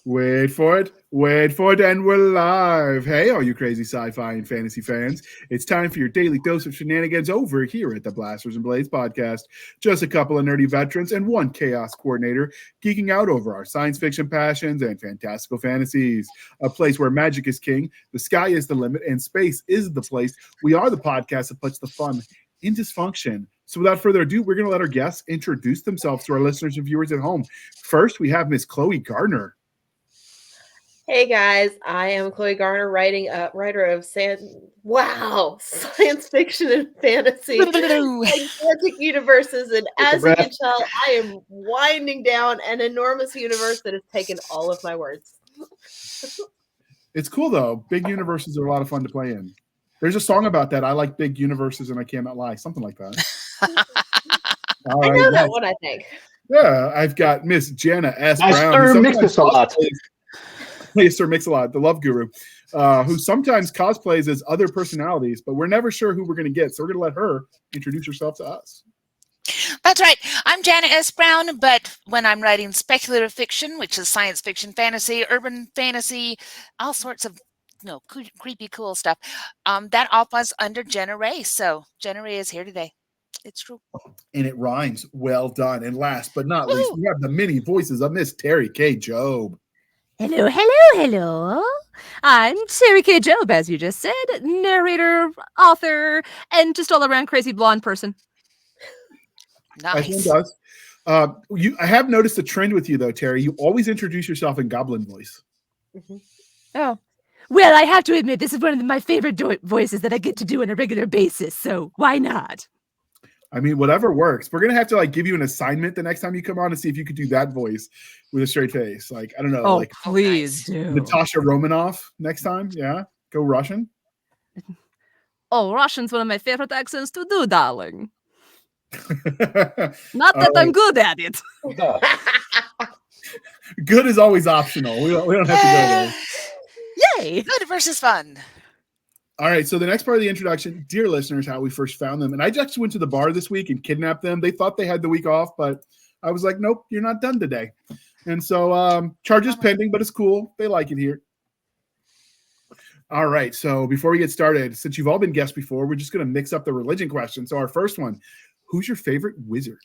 Wait for it, and we're live. Hey, all you crazy sci-fi and fantasy fans. It's time for your daily dose of shenanigans over here at the Blasters and Blades podcast. Just a couple of nerdy veterans and one chaos coordinator geeking out over our science fiction passions and fantastical fantasies. A place where magic is king, the sky is the limit, and space is the place. We are the podcast that puts the fun in dysfunction. So without further ado, we're going to let our guests introduce themselves to our listeners and viewers at home. First, we have Miss Chloe Gardner. Hey guys, I am Chloe Garner, writer of science fiction and fantasy, gigantic universes, and as you can tell, I am winding down an enormous universe that has taken all of my words. It's cool though. Big universes are a lot of fun to play in. There's a song about that. I like big universes and I cannot lie. Something like that. I know that one, I think. Yeah, I've got Miss Jana S. Brown. Sir Mix-a-Lot. Yes, Sir Mix-a-Lot, the love guru, who sometimes cosplays as other personalities, but we're never sure who we're going to get. So we're going to let her introduce herself to us. That's right. I'm Jana S. Brown, but when I'm writing speculative fiction, which is science fiction, fantasy, urban fantasy, all sorts of creepy, cool stuff, that all was under Jenna Ray. So Jenna Ray is here today. It's true. And it rhymes. Well done. And last but not least, we have the many voices of Miss Terry K. Job. Hello, hello, hello. I'm Terry K. Job, as you just said, narrator, author, and just all-around crazy blonde person. Nice. Does. I have noticed a trend with you, though, Terry. You always introduce yourself in goblin voice. Mm-hmm. Oh. Well, I have to admit, this is one of my favorite voices that I get to do on a regular basis, so why not? I mean, whatever works. We're going to have to give you an assignment the next time you come on to see if you could do that voice with a straight face. I don't know. Oh, please do. Natasha Romanoff next time. Yeah. Go Russian. Oh, Russian's one of my favorite accents to do, darling. Not that I'm good at it. Good is always optional. We don't have to go there. Yay. Good versus fun. All right, so the next part of the introduction, dear listeners, how we first found them. And I just went to the bar this week and kidnapped them. They thought they had the week off, but I was like, nope, you're not done today. And so charges pending, but it's cool. They like it here. All right, so before we get started, since you've all been guests before, we're just going to mix up the religion question. So our first one, who's your favorite wizard?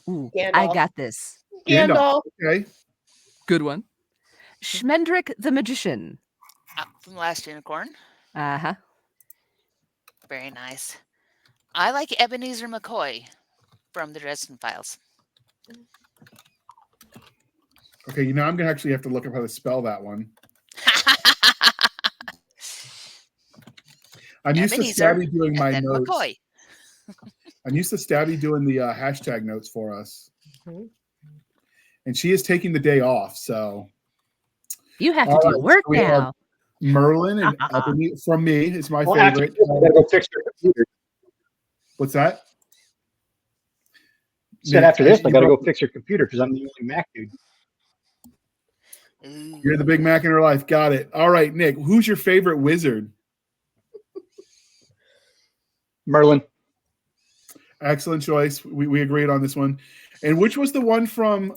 Ooh, I got this. Gandalf. Okay. Good one. Schmendrick the Magician. From Last Unicorn. Uh-huh. Very nice. I like Ebenezer McCoy from the Dresden Files. Okay, I'm going to actually have to look up how to spell that one. I'm used to Stabby doing my notes. McCoy. I'm used to Stabby doing the hashtag notes for us. Mm-hmm. And she is taking the day off, so... You have to do work now. Merlin and Ebony from me is my favorite. Gotta go fix your computer. What's that? Said after this, I gotta go fix your computer because I'm the only Mac dude. You're the big Mac in her life. Got it. All right, Nick, who's your favorite wizard? Merlin. Excellent choice. We agreed on this one. And which was the one from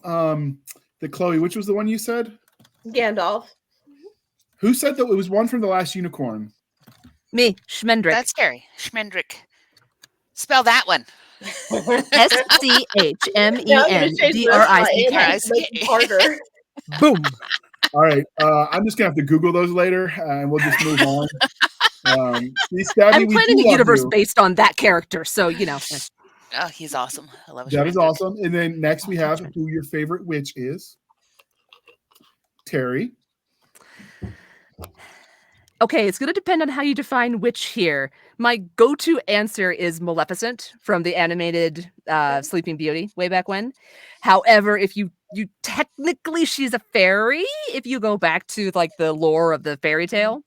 the Chloe? Which was the one you said? Gandalf. Who said that it was one from the Last Unicorn? Me, Schmendrick. That's scary. Schmendrick. Spell that one. SCHMENDRICK. Boom. All right. I'm just going to have to Google those later, and we'll just move on. I'm planning a universe based on that character, so, Oh, he's awesome. I love that. Is awesome. And then next we have who your favorite witch is. Terry. Okay, it's going to depend on how you define witch here. My go-to answer is Maleficent from the animated Sleeping Beauty way back when. However, if you technically she's a fairy if you go back to the lore of the fairy tale.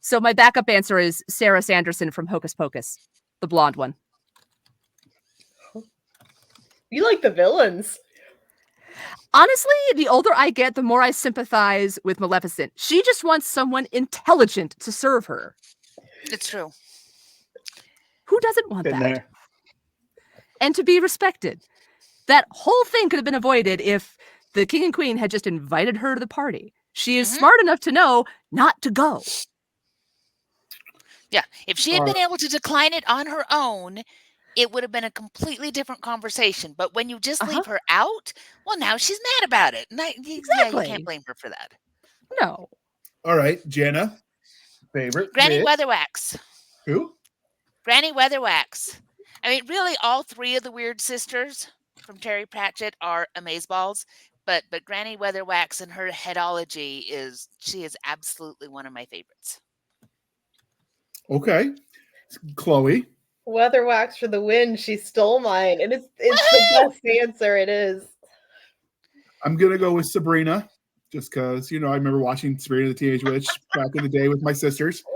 So my backup answer is Sarah Sanderson from Hocus Pocus, the blonde one. You like the villains. Honestly, the older I get, the more I sympathize with Maleficent. She just wants someone intelligent to serve her. It's true. Who doesn't want that? There. And to be respected. That whole thing could have been avoided if the king and queen had just invited her to the party. She is Mhm. smart enough to know not to go. Yeah, if she had All been able to decline it on her own, it would have been a completely different conversation. But when you just leave her out, well, now she's mad about it. Yeah, you Exactly. can't blame her for that. No. All right, Jana, favorite Granny witch. Weatherwax. Who? Granny Weatherwax. I mean, really, all three of the weird sisters from Terry Pratchett are amazeballs, but Granny Weatherwax and her headology she is absolutely one of my favorites. Okay, Chloe. Weatherwax for the win. She stole mine. And it's the best answer. It is. I'm gonna go with Sabrina, just because I remember watching Sabrina the Teenage Witch back in the day with my sisters. So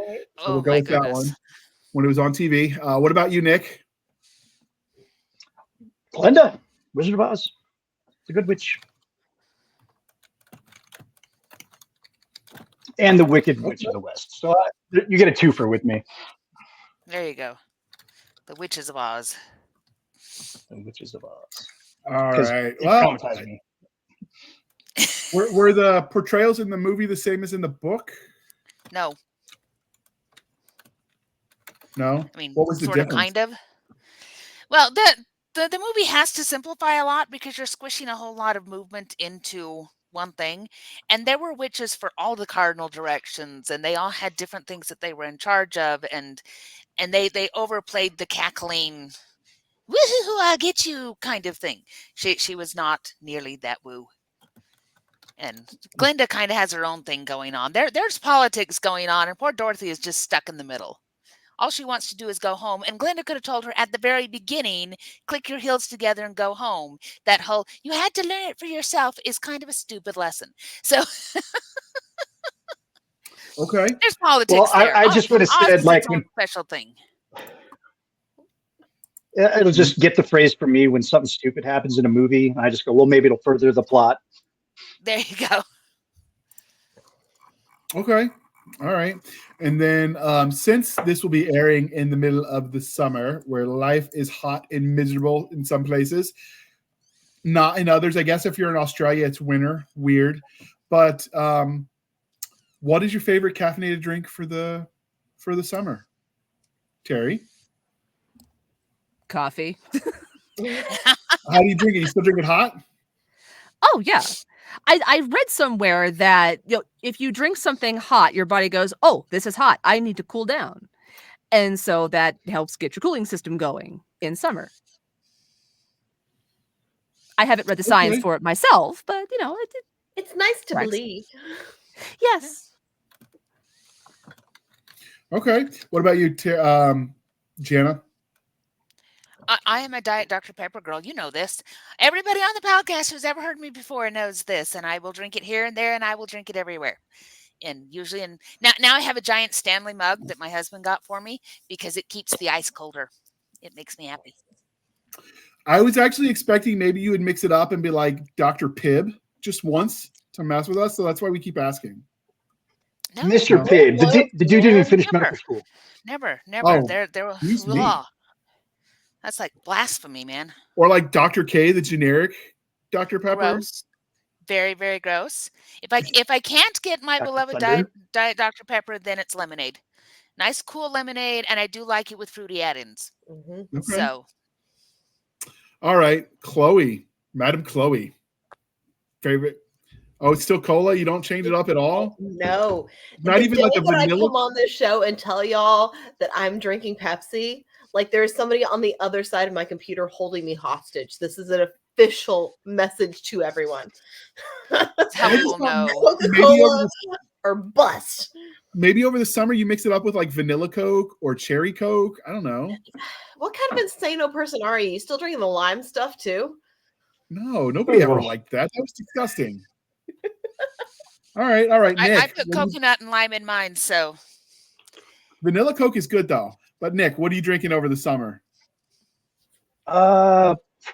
we'll Oh go my with that goodness. one when it was on TV. What about you, Nick? Glinda, Wizard of Oz. It's a good witch. And the Wicked Witch of the West. So you get a twofer with me. There you go. The Witches of Oz. The Witches of Oz. All 'Cause right. it Well, traumatized me. were the portrayals in the movie the same as in the book? No, No. I mean, What was the sort of, difference? kind of. Well, the movie has to simplify a lot because you're squishing a whole lot of movement into one thing. And there were witches for all the cardinal directions, and they all had different things that they were in charge of, and they overplayed the cackling, woohoo, I'll get you kind of thing. She was not nearly that woo. And Glinda kind of has her own thing going on. There's politics going on, and poor Dorothy is just stuck in the middle. All she wants to do is go home. And Glinda could have told her at the very beginning, click your heels together and go home. That whole, you had to learn it for yourself is kind of a stupid lesson. So Okay. there's politics Well, there. I just would have Oz said, is like, its own special thing. it'll just get the phrase from me when something stupid happens in a movie. And I just go, well, maybe it'll further the plot. There you go. Okay. All right. And then since this will be airing in the middle of the summer where life is hot and miserable in some places, not in others. I guess if you're in Australia, it's winter. Weird. But what is your favorite caffeinated drink for the summer? Terry? Coffee. How do you drink it? You still drink it hot? Oh, yeah. I read somewhere that if you drink something hot, your body goes, oh, this is hot. I need to cool down. And so that helps get your cooling system going in summer. I haven't read the science for it myself, but, It's nice to Right. believe. yes. Okay. What about you, Jana? I am a Diet Dr. Pepper girl. You know this. Everybody on the podcast who's ever heard me before knows this, and I will drink it here and there, and I will drink it everywhere. And usually, now I have a giant Stanley mug that my husband got for me because it keeps the ice colder. It makes me happy. I was actually expecting maybe you would mix it up and be like Dr. Pibb just once to mess with us, so that's why we keep asking. No, Mr. Pibb, the dude didn't even finish medical school. never. Oh, There was excuse me. law. That's like blasphemy, man. Or like Dr. K, the generic Dr. Pepper. Gross. Very, very gross. If I can't get my Dr. beloved Thunder? Diet Dr. Pepper, then it's lemonade. Nice, cool lemonade, and I do like it with fruity add-ins. Mm-hmm. Okay. So, All right, Chloe, Madam Chloe. Favorite? Oh, it's still cola? You don't change it up at all? No. Not The even like day a that I vanilla? come on this show and tell y'all that I'm drinking Pepsi, like there's somebody on the other side of my computer holding me hostage. This is an official message to everyone. that's how people know. Coca-Cola or bust. Maybe over the summer you mix it up with like vanilla Coke or cherry Coke. I don't know. What kind of insano person are you? You still drinking the lime stuff too? No, nobody ever liked that. That was disgusting. All right, Nick. I put coconut and lime in mine, so. Vanilla Coke is good though. But Nick, what are you drinking over the summer?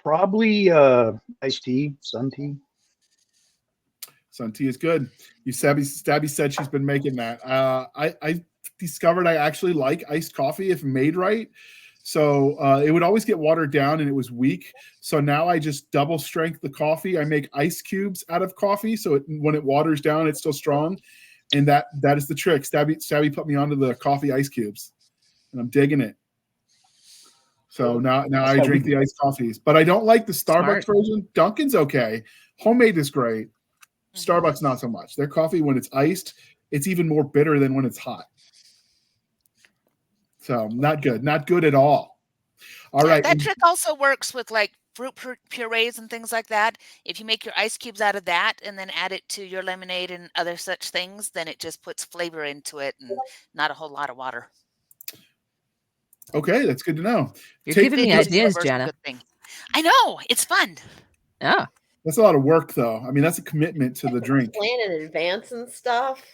Probably iced tea, sun tea. Sun tea is good. Stabby said she's been making that. I discovered I actually like iced coffee if made right. So it would always get watered down and it was weak. So now I just double strength the coffee. I make ice cubes out of coffee. So when it waters down, it's still strong. And that is the trick. Stabby put me onto the coffee ice cubes and I'm digging it. So now I drink the iced coffees, but I don't like the Starbucks version. Dunkin's okay. Homemade is great. Starbucks, not so much. Their coffee, when it's iced, it's even more bitter than when it's hot. So not good. Not good at all. All right. That trick also works with like fruit purees and things like that. If you make your ice cubes out of that and then add it to your lemonade and other such things, then it just puts flavor into it and not a whole lot of water. Okay, that's good to know. You're giving me ideas, Jana. I know. It's fun. Yeah. That's a lot of work, though. I mean, that's a commitment to the drink. Plan in advance and stuff.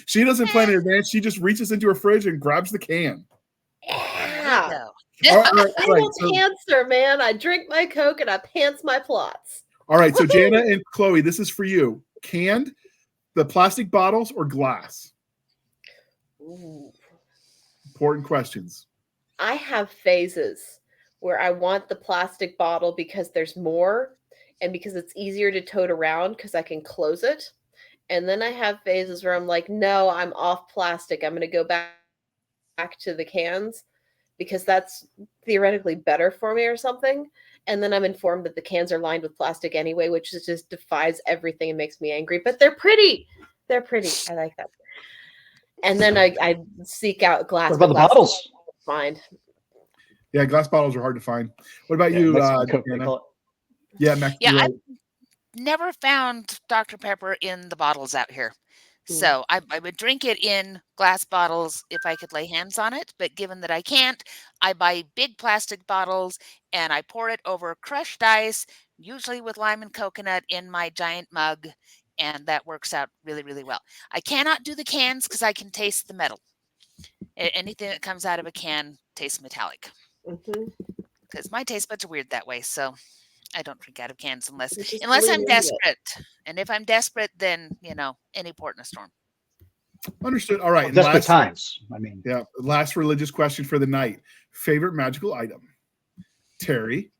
She doesn't plan in advance. She just reaches into her fridge and grabs the can. Yeah. All right, I'm a pantser, man. I drink my Coke and I pants my plots. All right, so Jana and Chloe, this is for you. Canned, the plastic bottles, or glass? Ooh. Important questions. I have phases where I want the plastic bottle because there's more and because it's easier to tote around because I can close it. And then I have phases where I'm like, no, I'm off plastic. I'm going to go back to the cans because that's theoretically better for me or something. And then I'm informed that the cans are lined with plastic anyway, which just defies everything and makes me angry. But they're pretty. They're pretty. I like that. And then I seek out glass. What about the bottles? Find. Yeah, glass bottles are hard to find. What about you, Jana? Yeah, I've never found Dr. Pepper in the bottles out here. So I would drink it in glass bottles if I could lay hands on it. But given that I can't, I buy big plastic bottles and I pour it over crushed ice, usually with lime and coconut in my giant mug. And that works out really, really well. I cannot do the cans because I can taste the metal. Anything that comes out of a can tastes metallic. Because my taste buds are weird that way. So I don't drink out of cans unless I'm desperate. And if I'm desperate, then, any port in a storm. Understood. All right. Well, desperate times. I mean. Yeah. Last religious question for the night. Favorite magical item? Terry?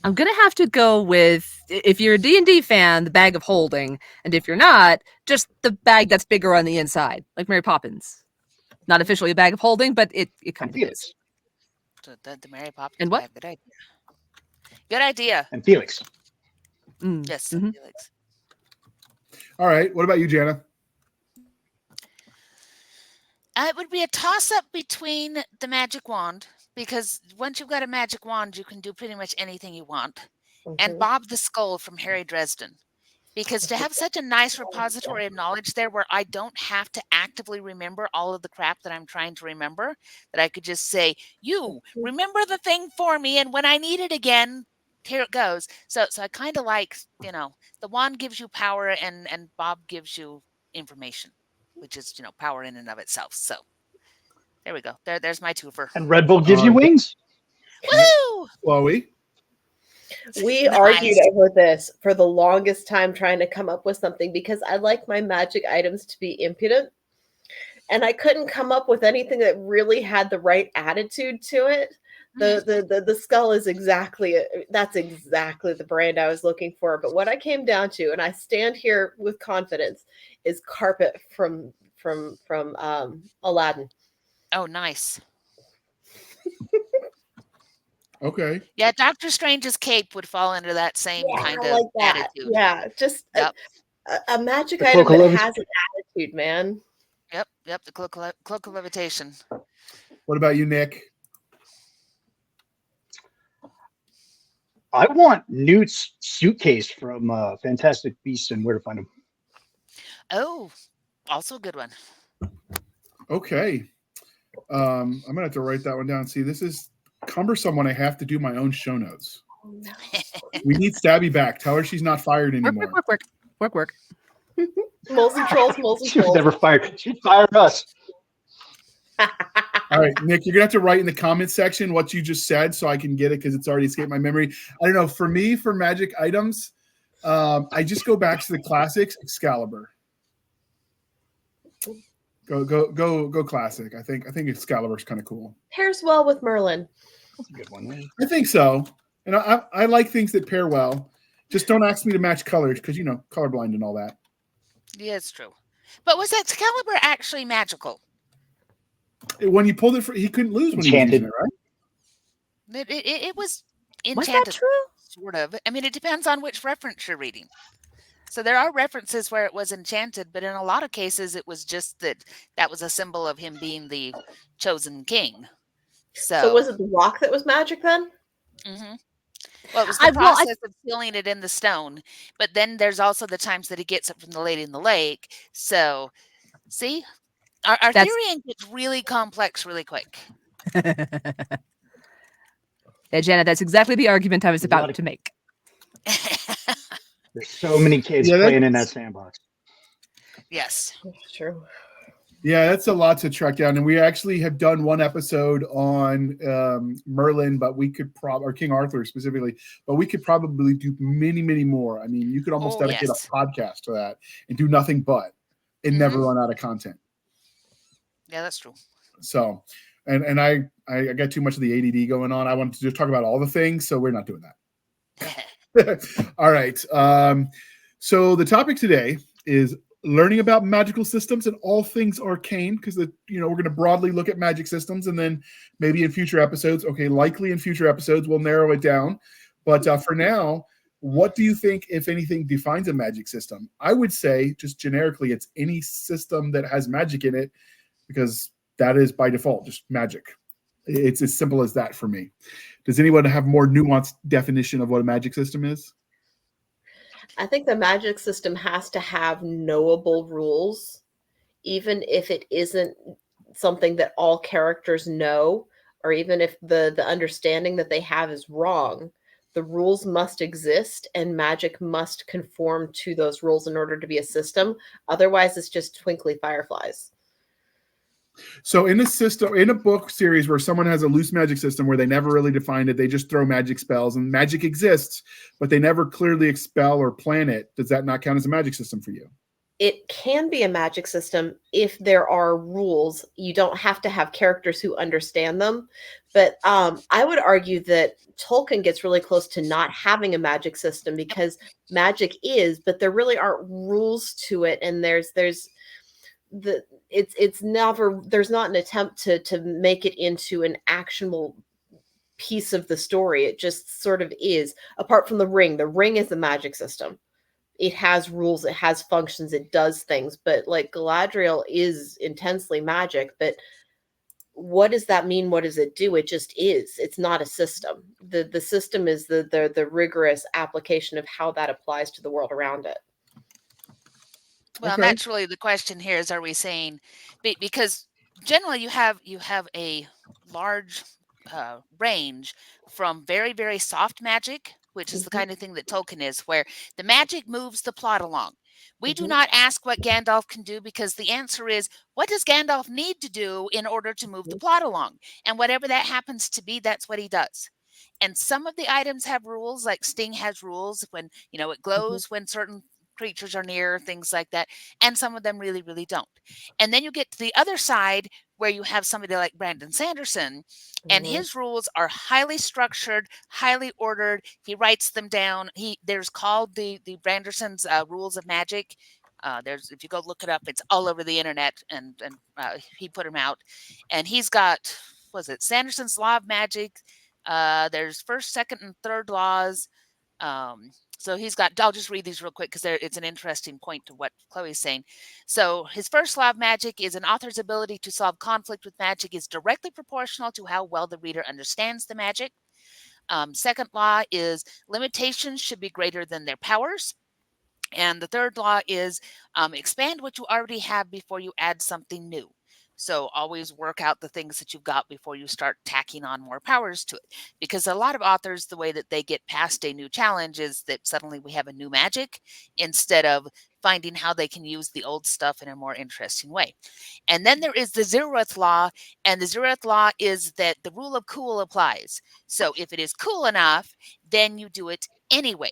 I'm going to have to go with, if you're a D&D fan, the bag of holding. And if you're not, just the bag that's bigger on the inside, like Mary Poppins. Not officially a bag of holding, but it kind of is. The Mary Poppins. And what? Good idea. Good idea. And Felix. Yes, Felix. All right. What about you, Jana? It would be a toss-up between the magic wand, because once you've got a magic wand, you can do pretty much anything you want. And Bob the Skull from Harry Dresden. Because to have such a nice repository of knowledge there where I don't have to actively remember all of the crap that I'm trying to remember, that I could just say, you, remember the thing for me, and when I need it again, here it goes. So I kind of like, the wand gives you power and Bob gives you information, which is, power in and of itself. So there we go. There's my twofer. And Red Bull gives you wings. Woo! Chloe? We argued over this for the longest time trying to come up with something because I like my magic items to be impudent. And I couldn't come up with anything that really had the right attitude to it. The skull is that's exactly the brand I was looking for. But what I came down to, and I stand here with confidence, is carpet from Aladdin. Oh, nice. Okay. Yeah, Doctor Strange's cape would fall into that same kind of attitude. Yeah, just a magic item that has an attitude, man. Yep, the cloak of levitation. What about you, Nick? I want Newt's suitcase from Fantastic Beasts and Where to Find Them. Oh, also a good one. Okay. I'm going to have to write that one down. See, this is cumbersome when I have to do my own show notes. Oh, no. We need Stabby back. Tell her she's not fired anymore. Work. Moles and trolls. She was never fired. She'd fire us. All right, Nick, you're going to have to write in the comment section what you just said so I can get it because it's already escaped my memory. I don't know. For me, for magic items, I just go back to the classics, Excalibur. Go classic. I think Excalibur's kind of cool. Pairs well with Merlin. That's a good one. Man. I think so. And I like things that pair well. Just don't ask me to match colors because colorblind and all that. Yeah, it's true. But was Excalibur actually magical? When he pulled it, he couldn't lose when he was using it, right? It was Was that enchanted, true? sort of. I mean, it depends on which reference you're reading. So there are references where it was enchanted, but in a lot of cases, it was just that was a symbol of him being the chosen king. So was it the rock that was magic then? Mm-hmm. Well, it was the process of sealing it in the stone, but then there's also the times that he gets it from the lady in the lake. So, see, our theory gets really complex really quick. Yeah, Janet, that's exactly the argument I was about to make. There's so many kids playing in that sandbox. Yes. That's true. Yeah, that's a lot to track down. And we actually have done one episode on Merlin, but we could or King Arthur specifically, but we could probably do many, many more. I mean, you could almost dedicate a podcast to that and do nothing but and never run out of content. Yeah, that's true. So, and I got too much of the ADD going on. I wanted to just talk about all the things, so we're not doing that. All right. So the topic today is learning about magical systems and all things arcane, because we're going to broadly look at magic systems, and then maybe in future episodes, likely in future episodes, we'll narrow it down. But for now, what do you think, if anything, defines a magic system? I would say, just generically, it's any system that has magic in it, because that is by default just magic. It's as simple as that for me. Does anyone have more nuanced definition of what a magic system is? I think the magic system has to have knowable rules, even if it isn't something that all characters know, or even if the understanding that they have is wrong. The rules must exist, and magic must conform to those rules in order to be a system. Otherwise, it's just twinkly fireflies. So in a book series where someone has a loose magic system where they never really defined it, they just throw magic spells, and magic exists, but they never clearly expel or plan it. Does that not count as a magic system for you? It can be a magic system if there are rules. You don't have to have characters who understand them. But I would argue that Tolkien gets really close to not having a magic system, because magic is, but there really aren't rules to it. And there's not an attempt to make it into an actionable piece of the story. It just sort of is. Apart from the ring is a magic system. It has rules, it has functions, it does things, but like Galadriel is intensely magic. But what does that mean? What does it do? It just is. It's not a system. The system is the rigorous application of how that applies to the world around it. Well, naturally, the question here is: are we saying, because generally you have a large range from very, very soft magic, which is the kind of thing that Tolkien is, where the magic moves the plot along. We do not ask what Gandalf can do, because the answer is, what does Gandalf need to do in order to move the plot along? And whatever that happens to be, that's what he does. And some of the items have rules, like Sting has rules when, it glows when certain creatures are near, things like that. And some of them really, really don't. And then you get to the other side where you have somebody like Brandon Sanderson, and his rules are highly structured, highly ordered. He writes them down. There's called the Branderson's Rules of Magic. If you go look it up, it's all over the internet, and he put them out. And he's got, Sanderson's Law of Magic. There's first, second, and third laws. So he's got, I'll just read these real quick because it's an interesting point to what Chloe's saying. So his first law of magic is: an author's ability to solve conflict with magic is directly proportional to how well the reader understands the magic. Second law is: limitations should be greater than their powers. And the third law is expand what you already have before you add something new. So always work out the things that you've got before you start tacking on more powers to it. Because a lot of authors, the way that they get past a new challenge is that suddenly we have a new magic, instead of finding how they can use the old stuff in a more interesting way. And then there is the zeroth law. And the zeroth law is that the rule of cool applies. So if it is cool enough, then you do it anyway.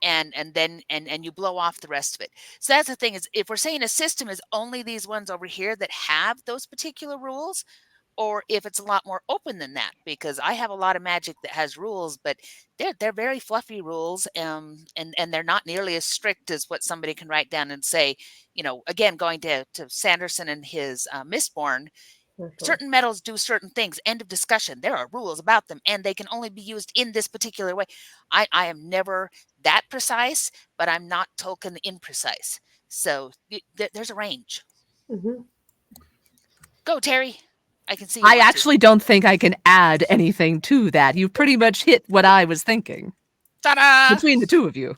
and then you blow off the rest of it. So that's the thing, is if we're saying a system is only these ones over here that have those particular rules, or if it's a lot more open than that, because I have a lot of magic that has rules, but they're very fluffy rules, and they're not nearly as strict as what somebody can write down and say. Again, going to Sanderson and his Mistborn, certain metals do certain things. End of discussion. There are rules about them, and they can only be used in this particular way. I am never that precise, but I'm not Tolkien imprecise. So there's a range. Mm-hmm. Go, Terry. I can see. I actually don't think I can add anything to that. You've pretty much hit what I was thinking. Ta-da! Between the two of you.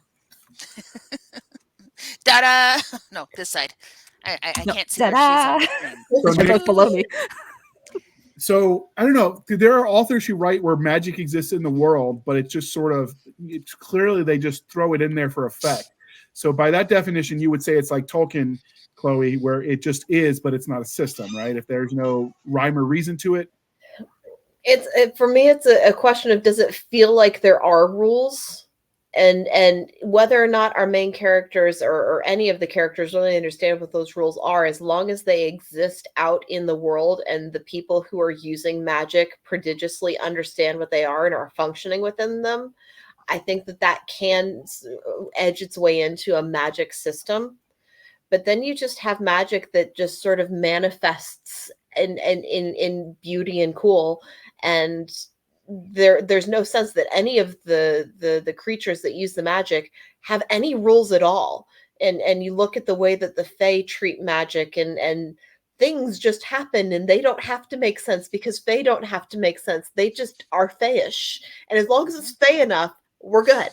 Ta-da! No, this side. I No, can't see where ta-da! she's on. They're both below me. So I don't know. There are authors who write where magic exists in the world, but it's just it's clearly they just throw it in there for effect. So by that definition, you would say it's like Tolkien, Chloe, where it just is, but it's not a system, right? If there's no rhyme or reason to it. For me, it's a question of, does it feel like there are rules? And whether or not our main characters or any of the characters really understand what those rules are, as long as they exist out in the world and the people who are using magic prodigiously understand what they are and are functioning within them, I think that can edge its way into a magic system. But then you just have magic that just sort of manifests in beauty and cool, and there's no sense that any of the creatures that use the magic have any rules at all. And you look at the way that the Fae treat magic, and things just happen, and they don't have to make sense because Fae don't have to make sense. They just are Fae-ish, and as long as it's Fae enough, we're good.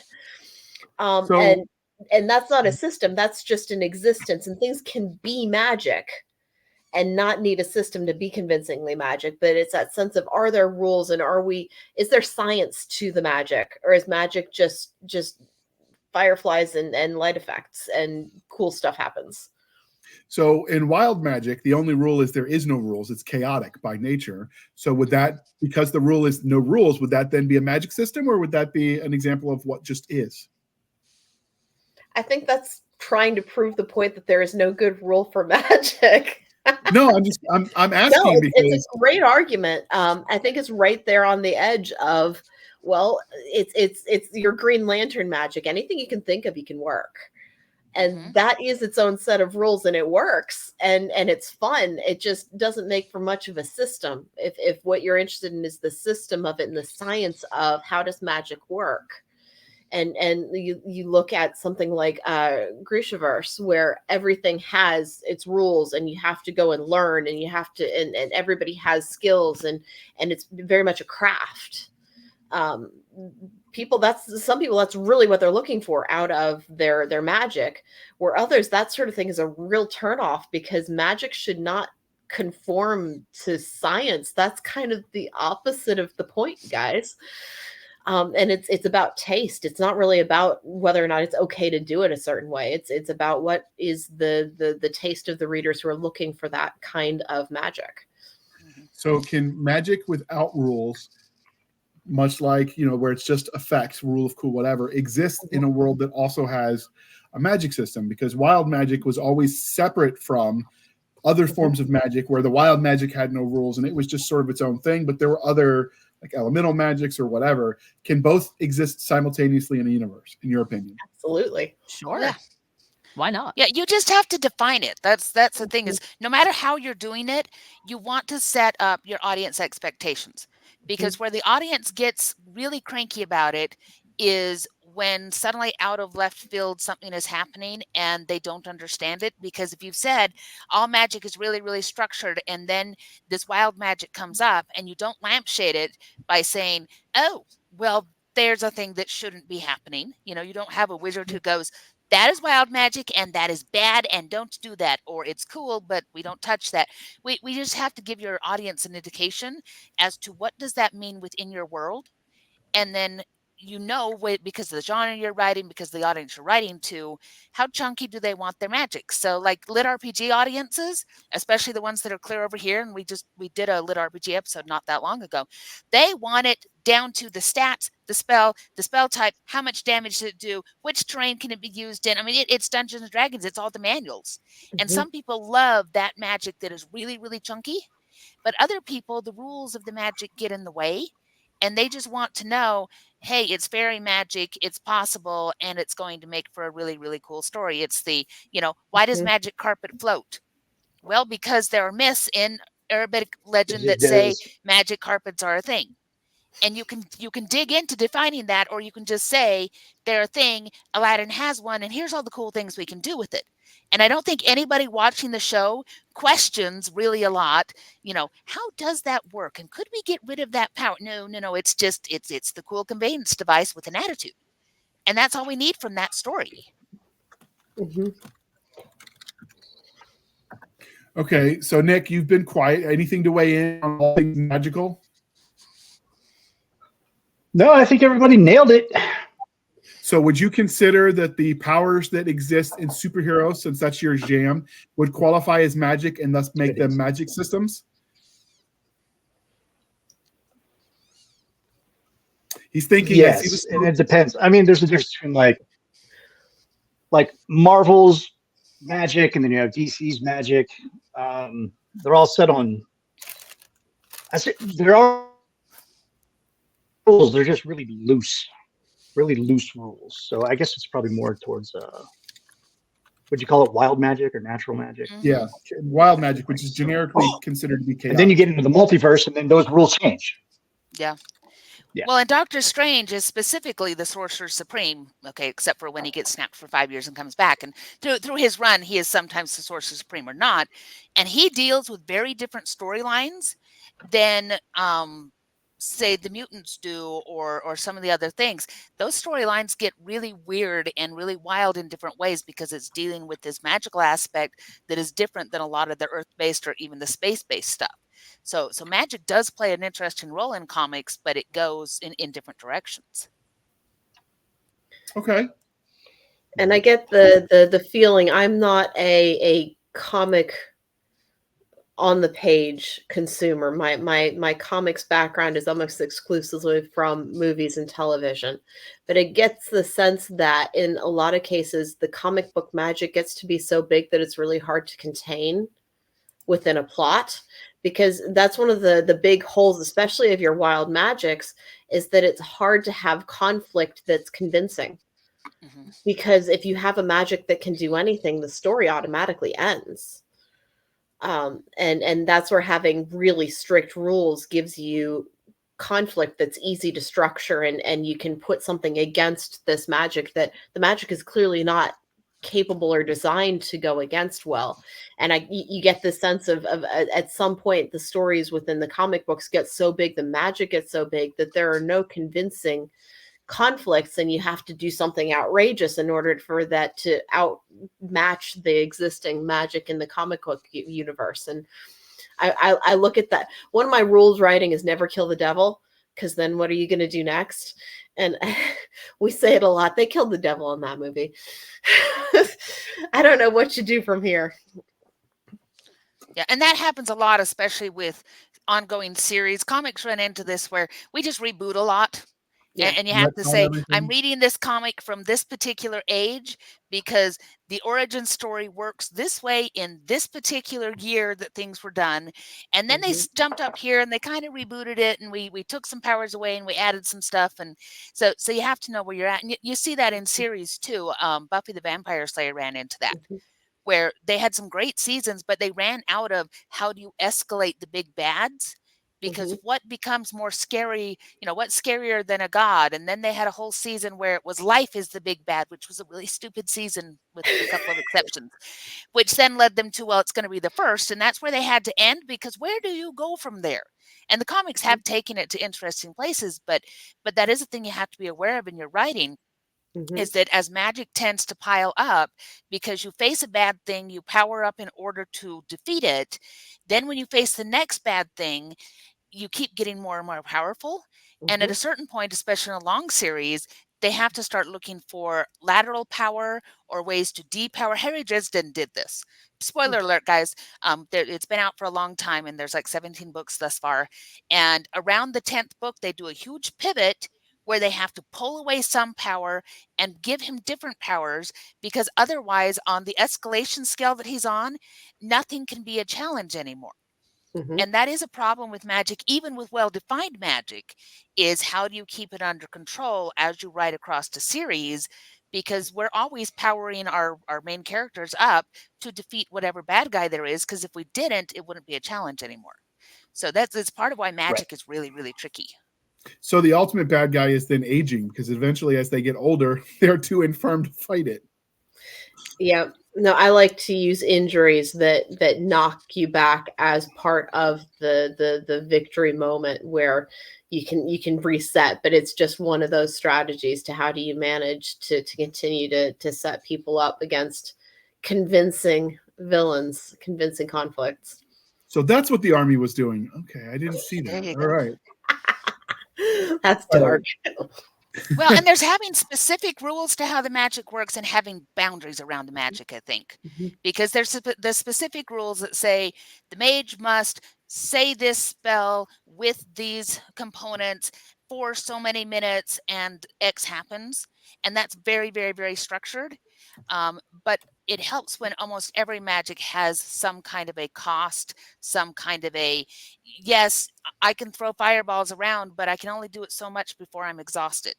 And that's not a system, that's just an existence, and things can be magic and not need a system to be convincingly magic. But it's that sense of, are there rules, and is there science to the magic, or is magic just fireflies and light effects and cool stuff happens? So in wild magic, the only rule is there is no rules. It's chaotic by nature. So would that, because the rule is no rules, would that then be a magic system, or would that be an example of what just is? I think that's trying to prove the point that there is no good rule for magic. No, I'm asking, no, because it's a great argument. I think it's right there on the edge of, well, it's your Green Lantern magic. Anything you can think of, you can work. And that is its own set of rules, and it works, and it's fun. It just doesn't make for much of a system. If what you're interested in is the system of it and the science of how does magic work. And you look at something like Grishaverse, where everything has its rules, and you have to go and learn, and you have to, and everybody has skills, and it's very much a craft. Some people, that's really what they're looking for out of their magic, where others, that sort of thing is a real turnoff, because magic should not conform to science. That's kind of the opposite of the point, guys. And it's about taste. It's not really about whether or not it's okay to do it a certain way. It's about what is the taste of the readers who are looking for that kind of magic. So can magic without rules, much like, where it's just effects, rule of cool, whatever, exist in a world that also has a magic system? Because wild magic was always separate from other forms of magic, where the wild magic had no rules and it was just sort of its own thing, but there were other, like elemental magics or whatever. Can both exist simultaneously in a universe, in your opinion? Absolutely. Sure. Yeah. Why not? Yeah, you just have to define it. That's the thing, is no matter how you're doing it, you want to set up your audience expectations. Because where the audience gets really cranky about it is when suddenly out of left field something is happening and they don't understand it. Because if you've said all magic is really, really structured, and then this wild magic comes up and you don't lampshade it by saying, oh, well, there's a thing that shouldn't be happening. You don't have a wizard who goes, that is wild magic and that is bad and don't do that, or it's cool but we don't touch that. We just have to give your audience an indication as to what does that mean within your world, and then because of the genre you're writing, because of the audience you're writing to, how chunky do they want their magic? So like lit RPG audiences, especially the ones that are clear over here, and we did a lit RPG episode not that long ago, they want it down to the stats, the spell type, how much damage does it do, which terrain can it be used in. I mean, it's Dungeons and Dragons. It's all the manuals. And some people love that magic that is really, really chunky. But other people, the rules of the magic get in the way. And they just want to know, hey, it's fairy magic, it's possible, and it's going to make for a really, really cool story. It's the, why does magic carpet float? Well, because there are myths in Arabic legend that say magic carpets are a thing. And you can dig into defining that, or you can just say they're a thing, Aladdin has one, and here's all the cool things we can do with it. And I don't think anybody watching the show questions really a lot, how does that work? And could we get rid of that power? No, it's just, it's the cool conveyance device with an attitude. And that's all we need from that story. Okay, so Nick, you've been quiet. Anything to weigh in on all things magical? No, I think everybody nailed it. So would you consider that the powers that exist in superheroes, since that's your jam, would qualify as magic and thus make them magic systems? He's thinking. Yes, and it depends. I mean, there's a difference between like Marvel's magic, and then you have DC's magic. They're all set on. I say there are rules. They're just really loose rules. So I guess it's probably more towards would you call it wild magic or natural magic? Yeah, wild magic, which is generically considered to be chaotic. And then you get into the multiverse, and then those rules change. Yeah. Yeah. Well, and Doctor Strange is specifically the Sorcerer Supreme, okay, except for when he gets snapped for 5 years and comes back. And through his run, he is sometimes the Sorcerer Supreme or not. And he deals with very different storylines than, say, the mutants do, or some of the other things. Those storylines get really weird and really wild in different ways because it's dealing with this magical aspect that is different than a lot of the Earth-based or even the space-based stuff. So magic does play an interesting role in comics, but it goes in different directions. Okay. And I get the feeling I'm not a comic on the page consumer. My comics background is almost exclusively from movies and television. But it gets the sense that in a lot of cases, the comic book magic gets to be so big that it's really hard to contain within a plot. Because that's one of the big holes, especially of your wild magics, is that it's hard to have conflict that's convincing. Because if you have a magic that can do anything, the story automatically ends. And that's where having really strict rules gives you conflict that's easy to structure, and you can put something against this magic that the magic is clearly not capable or designed to go against well. And you get this sense of at some point the stories within the comic books get so big, the magic gets so big that there are no convincing conflicts, and you have to do something outrageous in order for that to outmatch the existing magic in the comic book universe. And I look at that. One of my rules writing is never kill the devil, because then what are you going to do next? And we say it a lot. They killed the devil in that movie. I don't know what you do from here. Yeah, and that happens a lot, especially with ongoing series. Comics run into this where we just reboot a lot. Yeah. And you have to say, I'm reading this comic from this particular age because the origin story works this way in this particular year that things were done. And then they jumped up here and they kind of rebooted it, and we took some powers away and we added some stuff. And so you have to know where you're at. And you see that in series too. Buffy the Vampire Slayer ran into that. Where they had some great seasons, but they ran out of how do you escalate the big bads. Because what becomes more scary, what's scarier than a god? And then they had a whole season where it was life is the big bad, which was a really stupid season with a couple of exceptions, which then led them to, well, it's going to be the first. And that's where they had to end, because where do you go from there? And the comics have taken it to interesting places, but that is a thing you have to be aware of in your writing. Is that as magic tends to pile up, because you face a bad thing, you power up in order to defeat it. Then when you face the next bad thing, you keep getting more and more powerful. And at a certain point, especially in a long series, they have to start looking for lateral power or ways to depower. Harry Dresden did this. Spoiler alert, guys. It's been out for a long time, and there's like 17 books thus far. And around the 10th book, they do a huge pivot where they have to pull away some power and give him different powers, because otherwise, on the escalation scale that he's on, nothing can be a challenge anymore. And that is a problem with magic, even with well-defined magic, is how do you keep it under control as you write across the series? Because we're always powering our main characters up to defeat whatever bad guy there is, because if we didn't, it wouldn't be a challenge anymore. So it's part of why magic is really, really tricky. So the ultimate bad guy is then aging, because eventually as they get older, they're too infirm to fight it. Yeah. No, I like to use injuries that knock you back as part of the victory moment where you can reset, but it's just one of those strategies to how do you manage to continue to set people up against convincing villains, convincing conflicts. So that's what the army was doing. Okay, I didn't see that. All right. That's dark. Well, and there's having specific rules to how the magic works and having boundaries around the magic, I think. Because there's the specific rules that say the mage must say this spell with these components for so many minutes and X happens. And that's very, very, very structured. But it helps when almost every magic has some kind of a cost, some kind of a, yes, I can throw fireballs around, but I can only do it so much before I'm exhausted.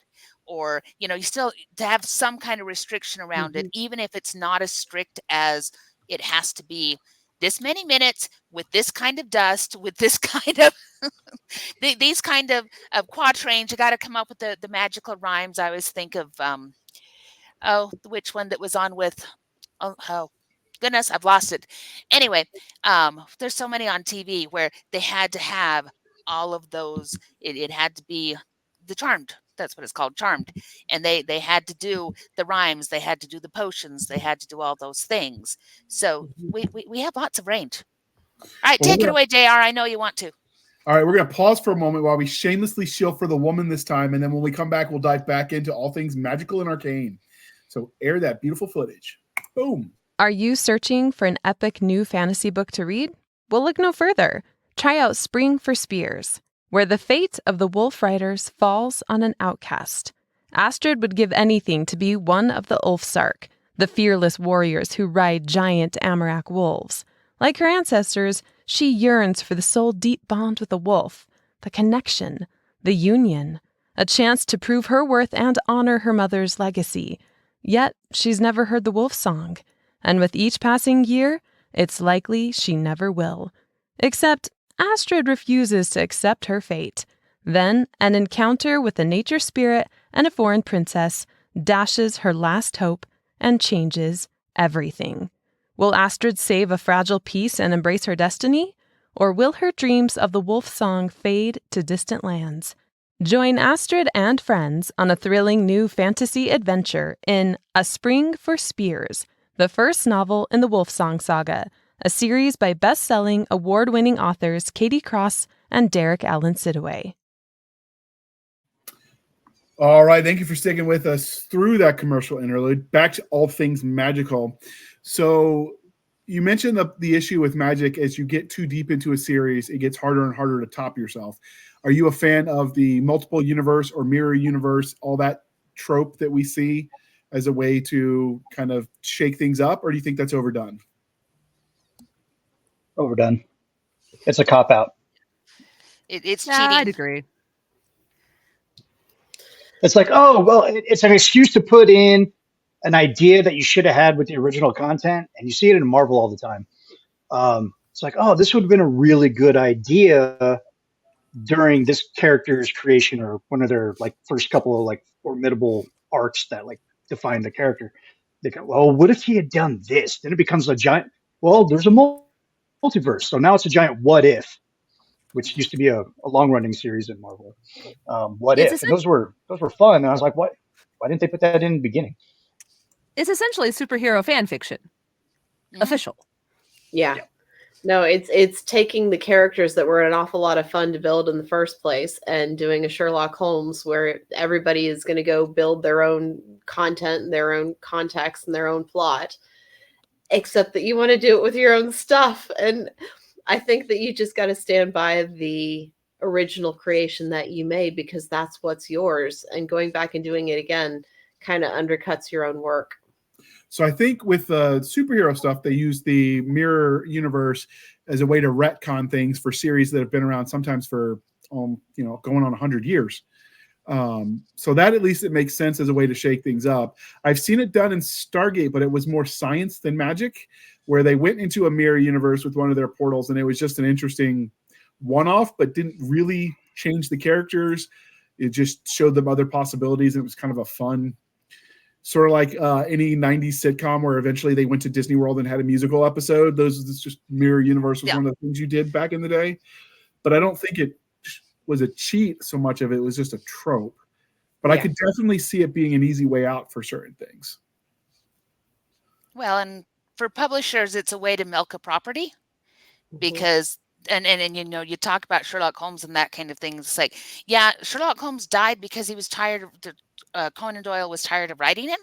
Or, you still to have some kind of restriction around it, even if it's not as strict as it has to be this many minutes with this kind of dust, with this kind of, these kind of quatrains. You got to come up with the magical rhymes. I always think of, which one that was on with, oh goodness, I've lost it. Anyway, there's so many on TV where they had to have all of those. It had to be the Charmed. That's what it's called, Charmed. And they had to do the rhymes. They had to do the potions. They had to do all those things. So we have lots of range. All right, take it away, JR. I know you want to. All right, we're going to pause for a moment while we shamelessly shill for the woman this time. And then when we come back, we'll dive back into all things magical and arcane. So air that beautiful footage. Boom. Are you searching for an epic new fantasy book to read? Well, look no further. Try out Spring for Spears, where the fate of the wolf riders falls on an outcast. Astrid would give anything to be one of the Ulfsark, the fearless warriors who ride giant Amarak wolves. Like her ancestors, she yearns for the soul-deep bond with a wolf, the connection, the union, a chance to prove her worth and honor her mother's legacy. Yet, she's never heard the wolf song, and with each passing year, it's likely she never will. Except Astrid refuses to accept her fate. Then, an encounter with a nature spirit and a foreign princess dashes her last hope and changes everything. Will Astrid save a fragile peace and embrace her destiny? Or will her dreams of the wolf song fade to distant lands? Join Astrid and friends on a thrilling new fantasy adventure in A Spring for Spears, the first novel in the Wolf Song saga, a series by best-selling, award-winning authors Katie Cross and Derek Allen Sidaway. All right, thank you for sticking with us through that commercial interlude. Back to all things magical. So you mentioned the issue with magic as you get too deep into a series, it gets harder and harder to top yourself. Are you a fan of the multiple universe or mirror universe, all that trope that we see as a way to kind of shake things up, or do you think that's overdone? Overdone. It's a cop-out. It's cheating. I'd agree. It's like, oh, well, it's an excuse to put in an idea that you should have had with the original content, and you see it in Marvel all the time. It's like, oh, this would have been a really good idea during this character's creation or one of their like first couple of like formidable arcs that like define the character. They go, well, what if he had done this? Then it becomes a giant. Well, there's a multiverse, so now it's a giant what if, which used to be a long-running series in Marvel. What if? And those were fun. And I was like, what? Why didn't they put that in the beginning? It's essentially superhero fan fiction. Official. Yeah. No, it's taking the characters that were an awful lot of fun to build in the first place and doing a Sherlock Holmes where everybody is going to go build their own content and their own context and their own plot, except that you want to do it with your own stuff. And I think that you just got to stand by the original creation that you made because that's what's yours. And going back and doing it again kind of undercuts your own work. So I think with superhero stuff, they use the mirror universe as a way to retcon things for series that have been around sometimes for, going on 100 years. So that at least it makes sense as a way to shake things up. I've seen it done in Stargate, but it was more science than magic, where they went into a mirror universe with one of their portals, and it was just an interesting one-off, but didn't really change the characters. It just showed them other possibilities, and it was kind of a fun, sort of like any 90s sitcom where eventually they went to Disney World and had a musical episode. It's just mirror universe was one of the things you did back in the day. But I don't think it was a cheat so much of it. It was just a trope. But I could definitely see it being an easy way out for certain things. Well, and for publishers, it's a way to milk a property because and you talk about Sherlock Holmes and that kind of thing. It's like, yeah, Sherlock Holmes died because he was tired of Conan Doyle was tired of writing him,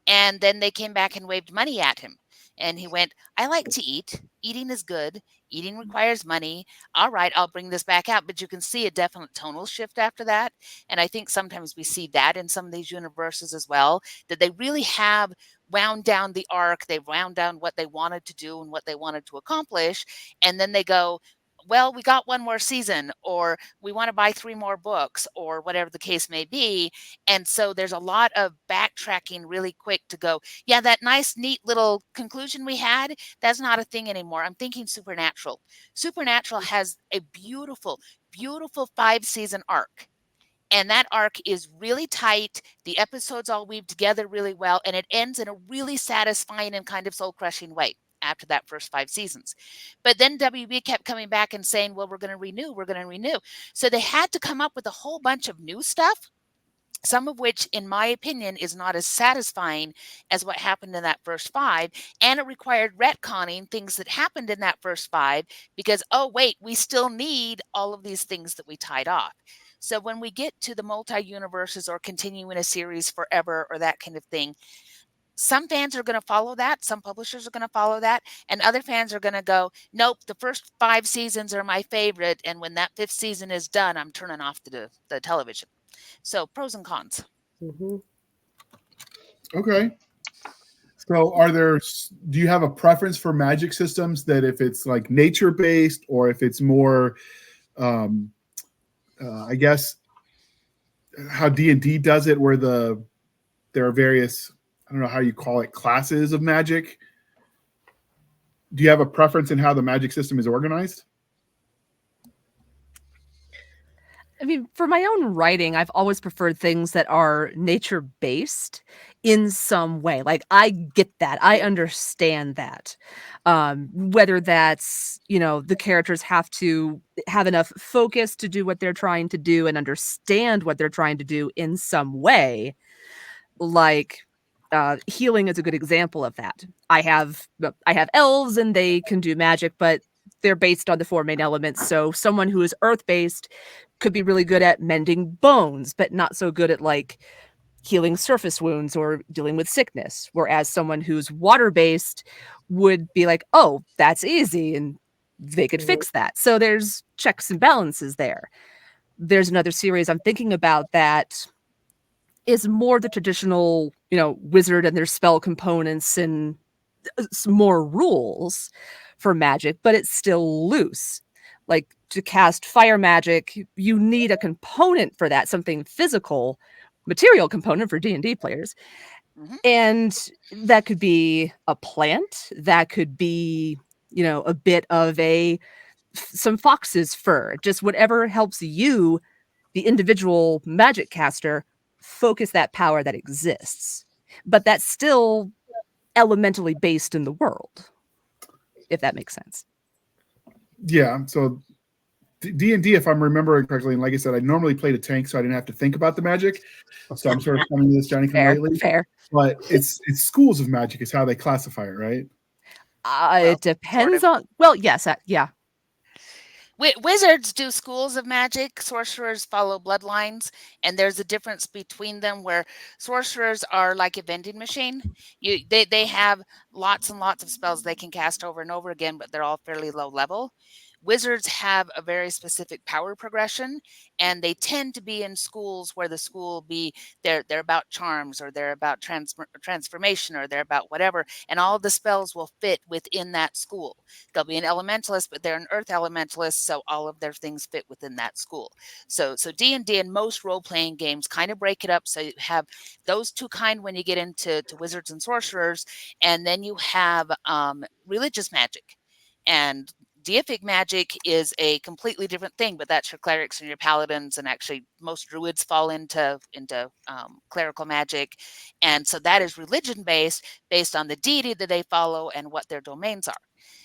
and then they came back and waved money at him, and he went, I like to eat. Eating is good. Eating requires money. All right, I'll bring this back out. But you can see a definite tonal shift after that, and I think sometimes we see that in some of these universes as well, that they really have wound down the arc. They wound down what they wanted to do and what they wanted to accomplish, and then they go, well, we got one more season, or we want to buy 3 more books, or whatever the case may be. And so there's a lot of backtracking really quick to go, yeah, that nice, neat little conclusion we had, that's not a thing anymore. I'm thinking Supernatural. Supernatural has a beautiful, beautiful 5-season arc. And that arc is really tight. The episodes all weave together really well, and it ends in a really satisfying and kind of soul-crushing way after that first 5 seasons. But then WB kept coming back and saying, well, we're going to renew. So they had to come up with a whole bunch of new stuff, some of which, in my opinion, is not as satisfying as what happened in that first 5. And it required retconning things that happened in that first 5 because, oh, wait, we still need all of these things that we tied off. So when we get to the multi-universes or continuing a series forever or that kind of thing, some fans are going to follow that. Some publishers are going to follow that. And other fans are going to go, nope, the first 5 seasons are my favorite. And when that 5th season is done, I'm turning off the television. So pros and cons. Okay. So do you have a preference for magic systems that if it's like nature-based or if it's more, I guess, how D&D does it where there are various, I don't know how you call it, classes of magic? Do you have a preference in how the magic system is organized? I mean, for my own writing, I've always preferred things that are nature-based in some way. Like, I get that. I understand that. Whether that's, the characters have to have enough focus to do what they're trying to do and understand what they're trying to do in some way. Like, healing is a good example of that. I have elves and they can do magic, but they're based on the 4 main elements. So someone who is earth-based could be really good at mending bones, but not so good at like healing surface wounds or dealing with sickness. Whereas someone who's water-based would be like, oh, that's easy, and they could fix that. So there's checks and balances there. There's another series I'm thinking about that is more the traditional, wizard and their spell components and some more rules for magic, but it's still loose. Like, to cast fire magic, you need a component for that, something physical, material component for D&D players. And that could be a plant, that could be, a bit of some fox's fur, just whatever helps you, the individual magic caster, focus that power that exists. But that's still elementally based in the world, if that makes sense. Yeah. So D&D, if I'm remembering correctly, and like I said, I normally played a tank, so I didn't have to think about the magic. So I'm sort of coming to this Johnny come lately. Fair. But it's schools of magic is how they classify it, right? It depends on. Well, yes, yeah. Wizards do schools of magic. Sorcerers follow bloodlines, and there's a difference between them where sorcerers are like a vending machine. They have lots and lots of spells they can cast over and over again, but they're all fairly low level. Wizards have a very specific power progression, and they tend to be in schools where the school will be they're about charms, or they're about transformation, or they're about whatever, and all of the spells will fit within that school. They'll be an elementalist, but they're an earth elementalist, so all of their things fit within that school. So D&D and most role-playing games kind of break it up, so you have those two kind when you get into wizards and sorcerers, and then you have religious magic. And deific magic is a completely different thing, but that's your clerics and your paladins, and actually most druids fall into clerical magic. And so that is religion based on the deity that they follow and what their domains are.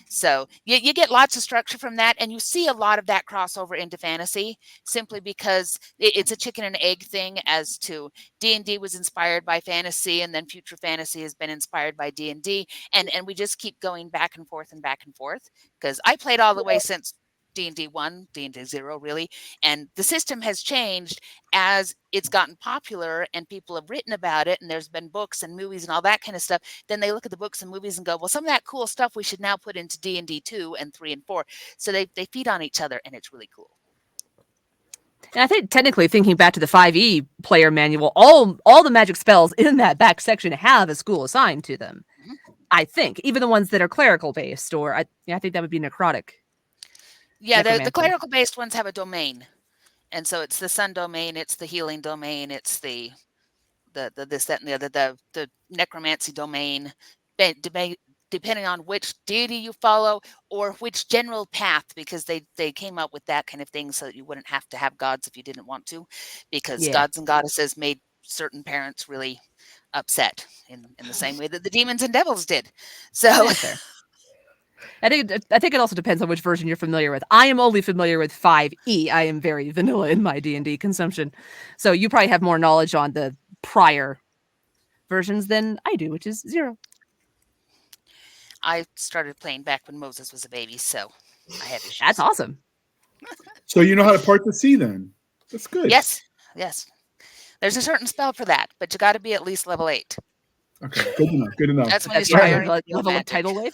So you get lots of structure from that, and you see a lot of that crossover into fantasy simply because it's a chicken and egg thing. As to D&D was inspired by fantasy, and then future fantasy has been inspired by D&D, and we just keep going back and forth because I played all the way since D&D 1, D&D 0 really, and the system has changed as it's gotten popular and people have written about it, and there's been books and movies and all that kind of stuff. Then they look at the books and movies and go, well, some of that cool stuff we should now put into D&D 2 and 3 and 4. So they feed on each other, and it's really cool. And I think technically, thinking back to the 5e player manual, all the magic spells in that back section have a school assigned to them. Mm-hmm. I think even the ones that are clerical based, or I think that would be necrotic. Yeah, the clerical based ones have a domain, and so it's the sun domain, it's the healing domain, it's the this, that, and the other, the necromancy domain, depending on which deity you follow or which general path, because they came up with that kind of thing so that you wouldn't have to have gods if you didn't want to, because gods and goddesses made certain parents really upset in the same way that the demons and devils did. So I think it also depends on which version you're familiar with. I am only familiar with 5e. I am very vanilla in my D&D consumption. So you probably have more knowledge on the prior versions than I do, which is 0. I started playing back when Moses was a baby, so I have issues. That's awesome. So you know how to part the sea then? That's good. Yes. There's a certain spell for that, but you got to be at least level 8. Okay, good enough. That's when you start level of tidal wave.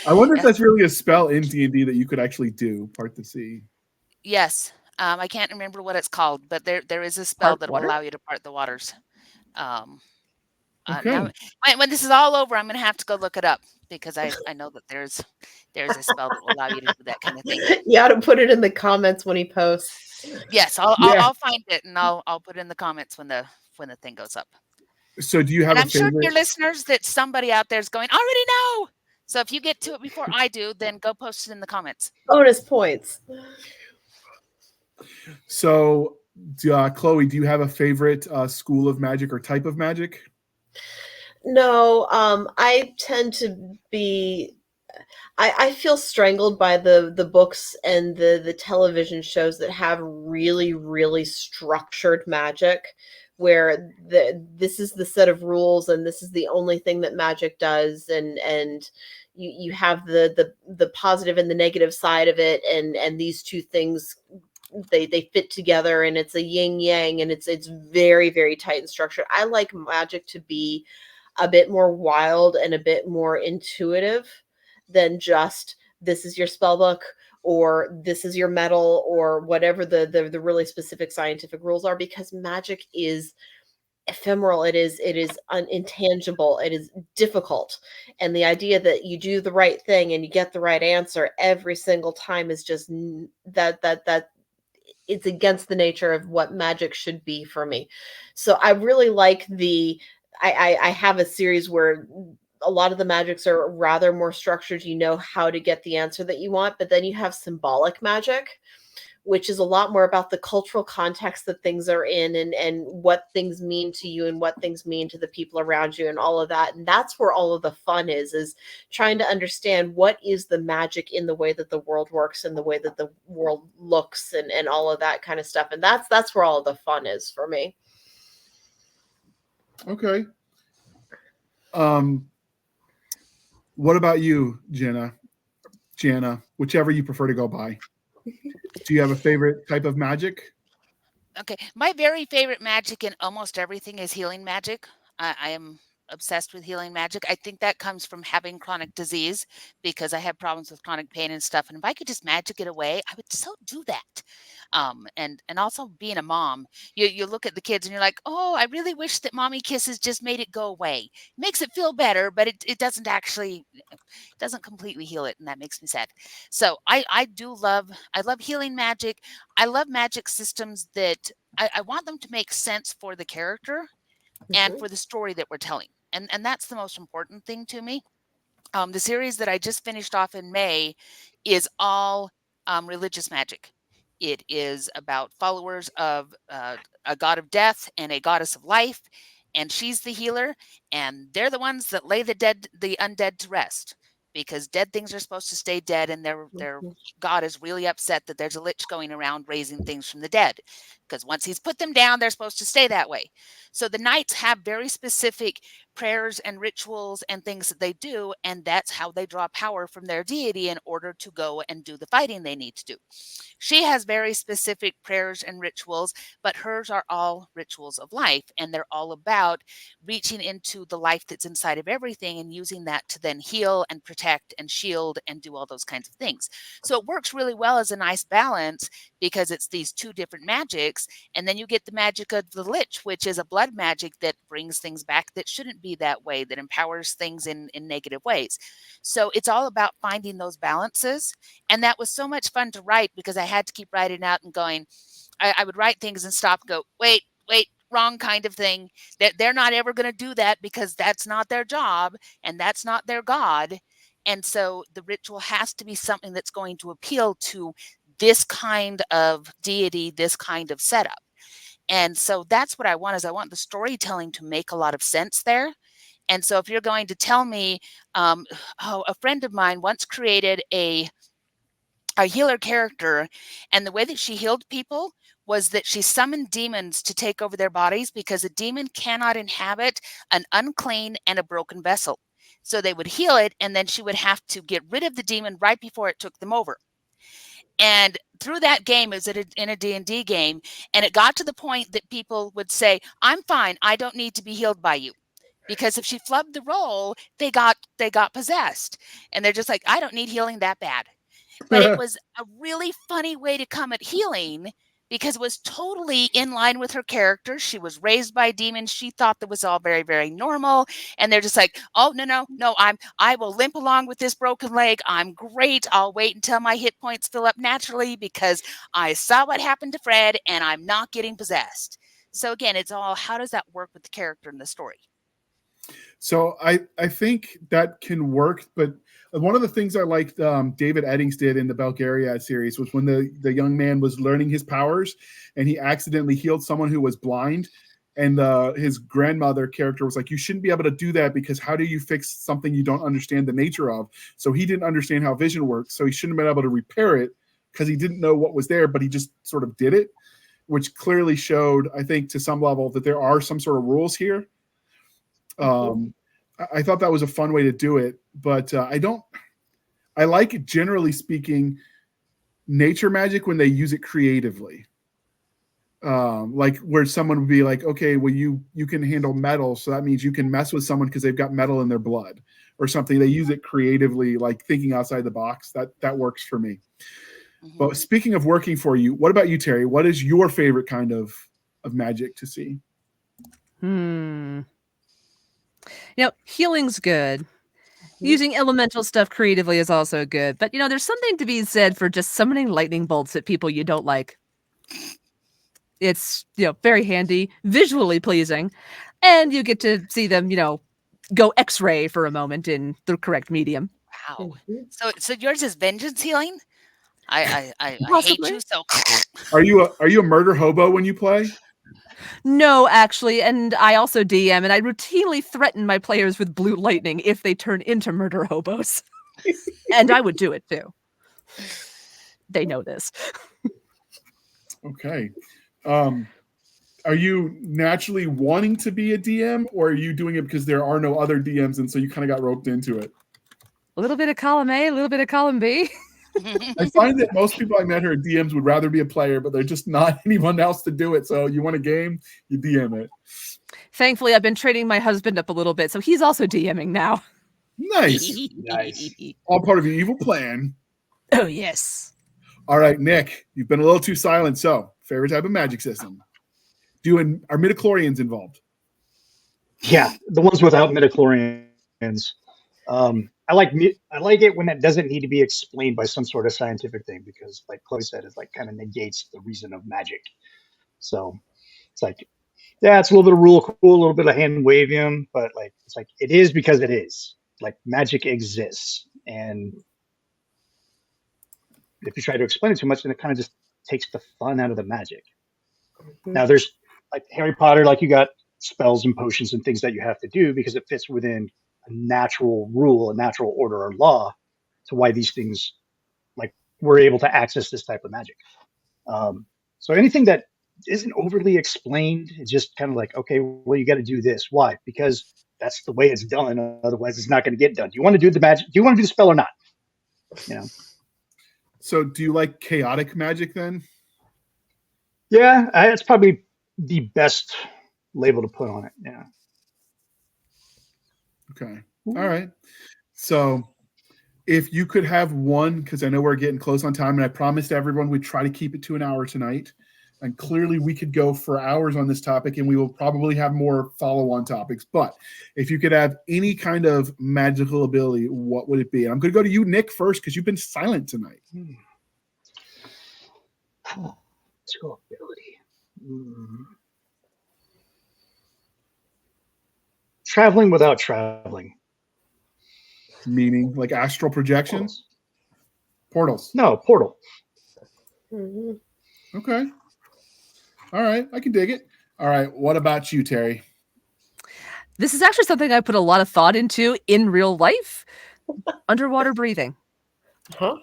I wonder if that's really a spell in D&D that you could actually do, part the sea. Yes. I can't remember what it's called, but there is a spell that will allow you to part the waters. Okay. Now, when this is all over, I'm going to have to go look it up, because I know that there's a spell that will allow you to do that kind of thing. You ought to put it in the comments when he posts. Yes, I'll find it, and I'll put it in the comments when the thing goes up. So do you have? And I'm sure, dear listeners, that somebody out there is going, I already know. So if you get to it before I do, then go post it in the comments. Bonus points. So, Chloe, do you have a favorite school of magic or type of magic? No, I tend to be. I feel strangled by the books and the television shows that have really, really structured magic, where this is the set of rules and this is the only thing that magic does, and you have the positive and the negative side of it, and these two things they fit together, and it's a yin yang, and it's very, very tight and structured. I like magic to be a bit more wild and a bit more intuitive than just this is your spell book or this is your metal or whatever the really specific scientific rules are, because magic is ephemeral. It is intangible. It is difficult. And the idea that you do the right thing and you get the right answer every single time is just that it's against the nature of what magic should be for me. So I really like I have a series where a lot of the magics are rather more structured. You know how to get the answer that you want, but then you have symbolic magic, which is a lot more about the cultural context that things are in, and what things mean to you and what things mean to the people around you and all of that. And that's where all of the fun is trying to understand what is the magic in the way that the world works and the way that the world looks and all of that kind of stuff. And that's where all of the fun is for me. Okay. What about you, Jana, whichever you prefer to go by? Do you have a favorite type of magic? Okay, my very favorite magic in almost everything is healing magic. I am obsessed with healing magic. I think that comes from having chronic disease because I have problems with chronic pain and stuff. And if I could just magic it away, I would so do that. And also being a mom, you look at the kids and you're like, oh, I really wish that mommy kisses just made it go away. Makes it feel better, but it doesn't actually doesn't completely heal it, and that makes me sad. So I love healing magic. I love magic systems that I want them to make sense for the character and for the story that we're telling. And that's the most important thing to me. The series that I just finished off in May is all religious magic. It is about followers of a god of death and a goddess of life, and she's the healer, and they're the ones that lay the undead to rest because dead things are supposed to stay dead, and their god is really upset that there's a lich going around raising things from the dead because once he's put them down, they're supposed to stay that way. So the knights have very specific prayers and rituals and things that they do, and that's how they draw power from their deity in order to go and do the fighting they need to do. She has very specific prayers and rituals, but hers are all rituals of life, and they're all about reaching into the life that's inside of everything and using that to then heal and protect and shield and do all those kinds of things. So it works really well as a nice balance because it's these two different magics, and then you get the magic of the lich, which is a blood magic that brings things back that shouldn't be that way, that empowers things in negative ways. So it's all about finding those balances. And that was so much fun to write because I had to keep writing out and going. I would write things and stop and go, wait, wrong kind of thing. They're not ever going to do that because that's not their job and that's not their god. And so the ritual has to be something that's going to appeal to this kind of deity, this kind of setup. And so that's what I want is I want the storytelling to make a lot of sense there. And so if you're going to tell me, a friend of mine once created a healer character, and the way that she healed people was that she summoned demons to take over their bodies because a demon cannot inhabit an unclean and a broken vessel. So they would heal it, and then she would have to get rid of the demon right before it took them over. And through that game, it was in a D&D game, and it got to the point that people would say, I'm fine, I don't need to be healed by you. Because if she flubbed the roll, they got possessed. And they're just like, I don't need healing that bad. But it was a really funny way to come at healing because it was totally in line with her character. She was raised by demons. She thought that was all very, very normal. And they're just like, oh, no, I will limp along with this broken leg. I'm great. I'll wait until my hit points fill up naturally because I saw what happened to Fred and I'm not getting possessed. So again, it's all, how does that work with the character in the story? So I think that can work, but one of the things I liked David Eddings did in the Belgariad series was when the young man was learning his powers and he accidentally healed someone who was blind, and his grandmother character was like, you shouldn't be able to do that because how do you fix something you don't understand the nature of? So he didn't understand how vision works, so he shouldn't have been able to repair it because he didn't know what was there, but he just sort of did it, which clearly showed, I think, to some level that there are some sort of rules here. I thought that was a fun way to do it, but I like, generally speaking, nature magic when they use it creatively. Like where someone would be like, okay, well, you can handle metal, so that means you can mess with someone because they've got metal in their blood or something. They use it creatively, like thinking outside the box. That works for me. Mm-hmm. But speaking of working for you, what about you, Terry? What is your favorite kind of magic to see? Healing's good. Using elemental stuff creatively is also good. But, there's something to be said for just summoning lightning bolts at people you don't like. It's, very handy, visually pleasing, and you get to see them, go X-ray for a moment in the correct medium. Wow. So yours is vengeance healing? I hate you so. Are you a murder hobo when you play? No, actually, and I also DM, and I routinely threaten my players with blue lightning if they turn into murder hobos. And I would do it too. They know this. Okay. are you naturally wanting to be a DM, or are you doing it because there are no other DMs and so you kind of got roped into it? A little bit of column A, a little bit of column B. I find that most people I met who are DMs would rather be a player, but there's just not anyone else to do it. So you want a game, you DM it. Thankfully, I've been trading my husband up a little bit, so he's also DMing now. Nice. Nice. All part of your evil plan. Oh, yes. All right, Nick, you've been a little too silent. So, favorite type of magic system? Are midichlorians involved? Yeah, the ones without midichlorians. I like it when it doesn't need to be explained by some sort of scientific thing, because, like Chloe said, it like kind of negates the reason of magic. So it's like, yeah, it's a little bit of rule cool, a little bit of hand wavium, but like it's like it is because it is. Like magic exists, and if you try to explain it too much, then it kind of just takes the fun out of the magic. Now there's like Harry Potter, like you got spells and potions and things that you have to do because it fits within a natural rule, a natural order or law to why these things, like, we're able to access this type of magic. So anything that isn't overly explained, it's just kind of like, okay, well, you got to do this. Why? Because that's the way it's done. Otherwise, it's not going to get done. Do you want to do the magic? Do you want to do the spell or not? You know. So do you like chaotic magic then? Yeah, it's probably the best label to put on it. Yeah. Okay. All right. So if you could have one, because I know we're getting close on time, and I promised everyone we'd try to keep it to an hour tonight. And clearly we could go for hours on this topic, and we will probably have more follow-on topics. But if you could have any kind of magical ability, what would it be? And I'm going to go to you, Nick, first, because you've been silent tonight. Magical ability. Traveling without traveling. Meaning like astral projection? Portals. No, portal. Okay. All right. I can dig it. All right. What about you, Terry? This is actually something I put a lot of thought into in real life. Underwater breathing. Huh?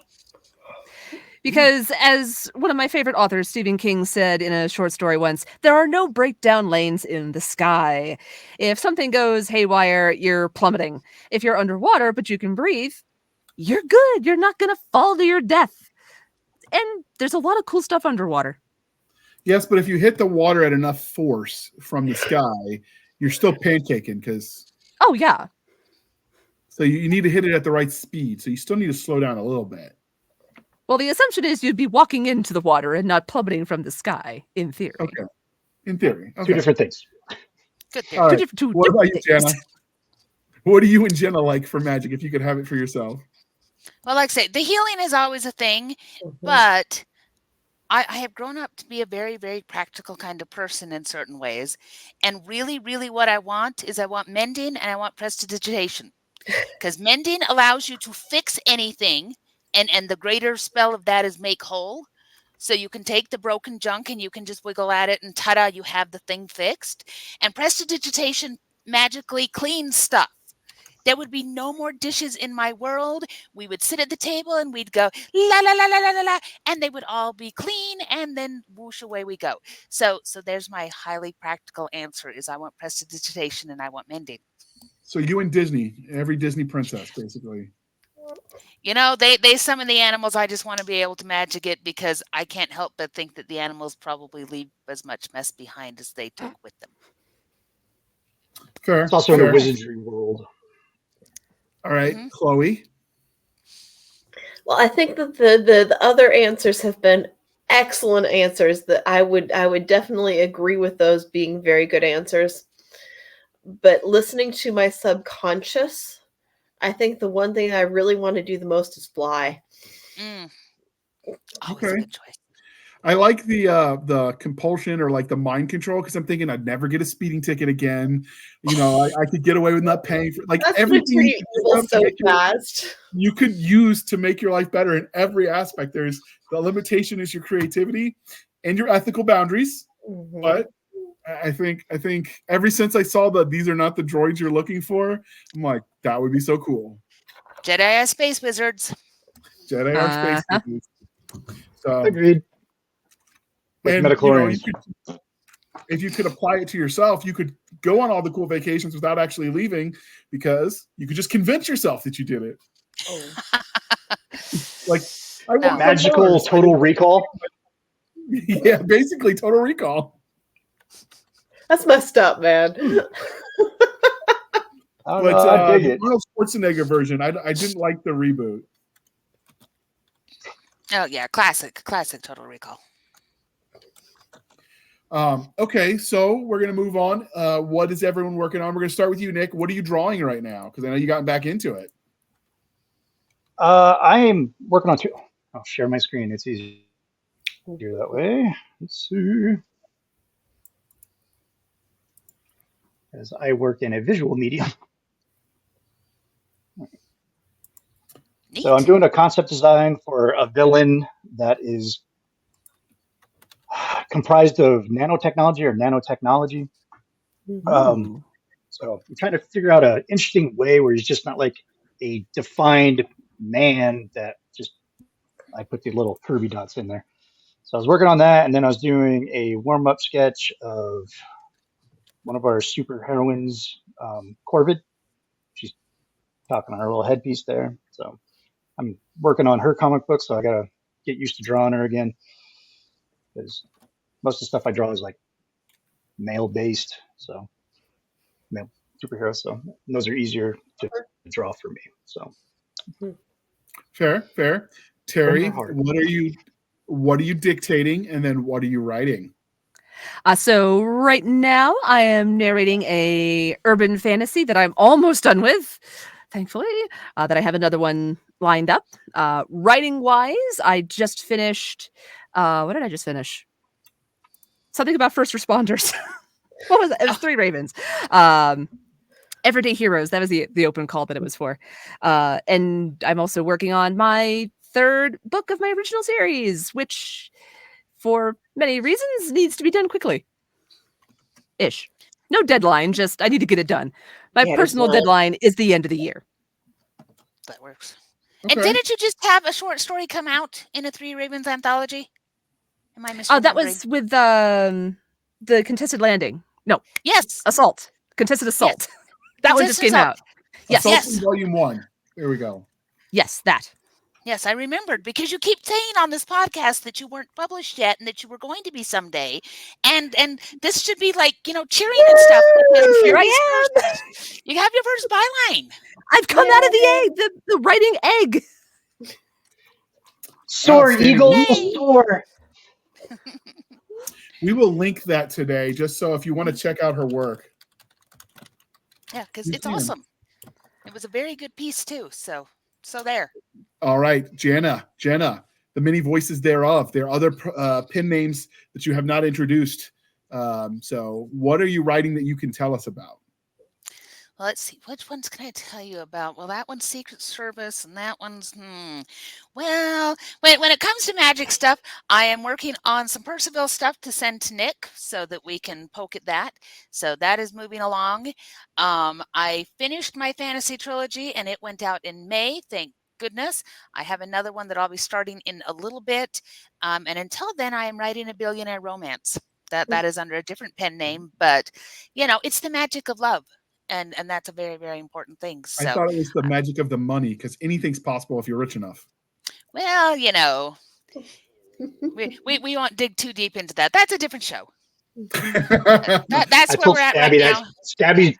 Because as one of my favorite authors, Stephen King, said in a short story once, there are no breakdown lanes in the sky. If something goes haywire, you're plummeting. If you're underwater, but you can breathe, you're good. You're not going to fall to your death. And there's a lot of cool stuff underwater. Yes, but if you hit the water at enough force from the sky, you're still pancaking because... Oh, yeah. So you need to hit it at the right speed. So you still need to slow down a little bit. Well, the assumption is you'd be walking into the water and not plummeting from the sky, in theory. Okay. In theory. Okay. Two different things. Good All theory. right. What about you, Jenna? What do you and Jenna like for magic if you could have it for yourself? Well, like I say, the healing is always a thing, but I have grown up to be a very, very practical kind of person in certain ways. And really, really what I want mending and I want prestidigitation. Because mending allows you to fix anything, and the greater spell of that is make whole. So you can take the broken junk and you can just wiggle at it and ta-da, you have the thing fixed. And prestidigitation magically cleans stuff. There would be no more dishes in my world. We would sit at the table and we'd go la la la la la la la, and they would all be clean, and then whoosh away we go. So there's my highly practical answer: is I want prestidigitation and I want mending. So you and Disney, every Disney princess, basically. You know, they summon the animals. I just want to be able to magic it because I can't help but think that the animals probably leave as much mess behind as they took with them. Fair. It's also in a wizardry world. All right, Chloe. Well, I think that the other answers have been excellent answers. That I would definitely agree with those being very good answers. But listening to my subconscious, I think the one thing I really want to do the most is fly. Always a good choice. I like the compulsion or like the mind control because I'm thinking I'd never get a speeding ticket again. You know, I could get away with not paying for like That's everything so fast. You could use to make your life better in every aspect. There's the limitation is your creativity and your ethical boundaries. But I think ever since I saw that these are not the droids you're looking for, I'm like, that would be so cool. Jedi are space wizards. Jedi are space wizards. So Agreed. With midichlorians. if you could apply it to yourself, you could go on all the cool vacations without actually leaving because you could just convince yourself that you did it. Oh. Like, I want Magical Mars. total recall. Yeah, basically total recall. That's messed up, man. I don't But know, I dig the it. Arnold Schwarzenegger version, I didn't like the reboot. Oh yeah, classic Total Recall. Okay, so we're gonna move on. What is everyone working on? We're gonna start with you, Nick. What are you drawing right now? Because I know you got back into it. I am working on 2. I'll share my screen. It's easier that way. Let's see. As I work in a visual medium. Neat. So I'm doing a concept design for a villain that is comprised of nanotechnology or nanotechnology. Ooh. So I'm trying to figure out an interesting way where he's just not like a defined man that just I put the little curvy dots in there. So I was working on that, and then I was doing a warm-up sketch of one of our super heroines, Corvid. She's talking on her little headpiece there. So I'm working on her comic book, so I gotta get used to drawing her again because most of the stuff I draw is like male-based, so male superheroes. So those are easier to draw for me. So Fair. Terry, Hard. what are you dictating, and then what are you writing? So right now I am narrating a urban fantasy that I'm almost done with, thankfully, that I have another one lined up. Writing wise, I just finished, what did I just finish? Something about first responders. What was that? It was 3 Ravens. Everyday Heroes. That was the open call that it was for. And I'm also working on my 3rd book of my original series, which for many reasons needs to be done quickly. Ish. No deadline, just I need to get it done. My Yeah, personal deadline is the end of the year. That works. Okay. And didn't you just have a short story come out in a 3 Ravens anthology? Am I misremembering? That was with the contested landing. No, Yes. assault. Contested assault. That one just Contested came Assault. out. Yes. Assault Yes. Volume 1. There we go. Yes, that. Yes, I remembered because you keep saying on this podcast that you weren't published yet and that you were going to be someday. And this should be like, cheering and stuff. Because Here I am. You have your first byline. I've come out of the egg, the writing egg. soar, Outstanding. eagle, Yay. soar. We will link that today, just so if you want to check out her work. Yeah, because You it's can. awesome. It was a very good piece too. So there. All right, Jenna, the many voices thereof. There are other pen names that you have not introduced. So what are you writing that you can tell us about? Well, let's see. Which ones can I tell you about? Well, that one's Secret Service, and that one's Well, when it comes to magic stuff, I am working on some Percival stuff to send to Nick so that we can poke at that. So that is moving along. I finished my fantasy trilogy, and it went out in May. Thank goodness. I have another one that I'll be starting in a little bit. And until then, I am writing a billionaire romance. That is under a different pen name, but it's the magic of love. And that's a very, very important thing. So I thought it was the magic of the money, because anything's possible if you're rich enough. well, we won't dig too deep into that. That's a different show. That's I where told we're at Stabby right that now.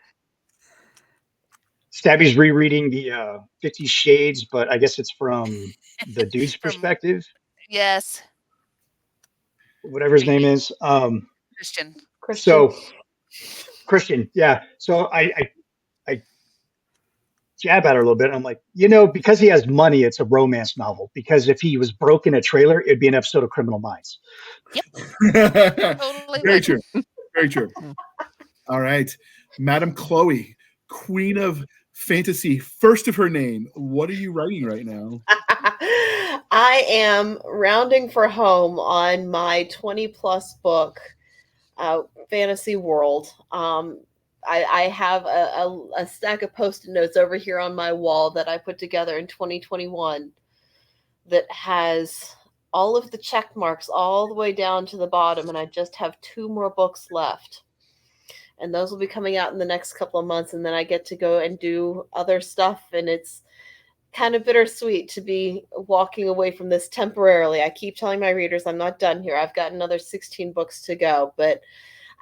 Stabby's rereading the 50 Shades, but I guess it's from the dude's perspective, Yes, whatever his name is. Christian. So Christian, yeah. So I jab at her a little bit. I'm like, because he has money, it's a romance novel. Because if he was broke in a trailer, it'd be an episode of Criminal Minds. Totally Very would. true. Very true. All right, Madam Chloe, Queen of Fantasy, first of her name. What are you writing right now? I am rounding for home on my 20+ book, Fantasy World. I have a stack of Post-it notes over here on my wall that I put together in 2021 that has all of the check marks all the way down to the bottom, and I just have 2 more books left. And those will be coming out in the next couple of months, and then I get to go and do other stuff, and it's kind of bittersweet to be walking away from this temporarily. I keep telling my readers I'm not done here. I've got another 16 books to go, but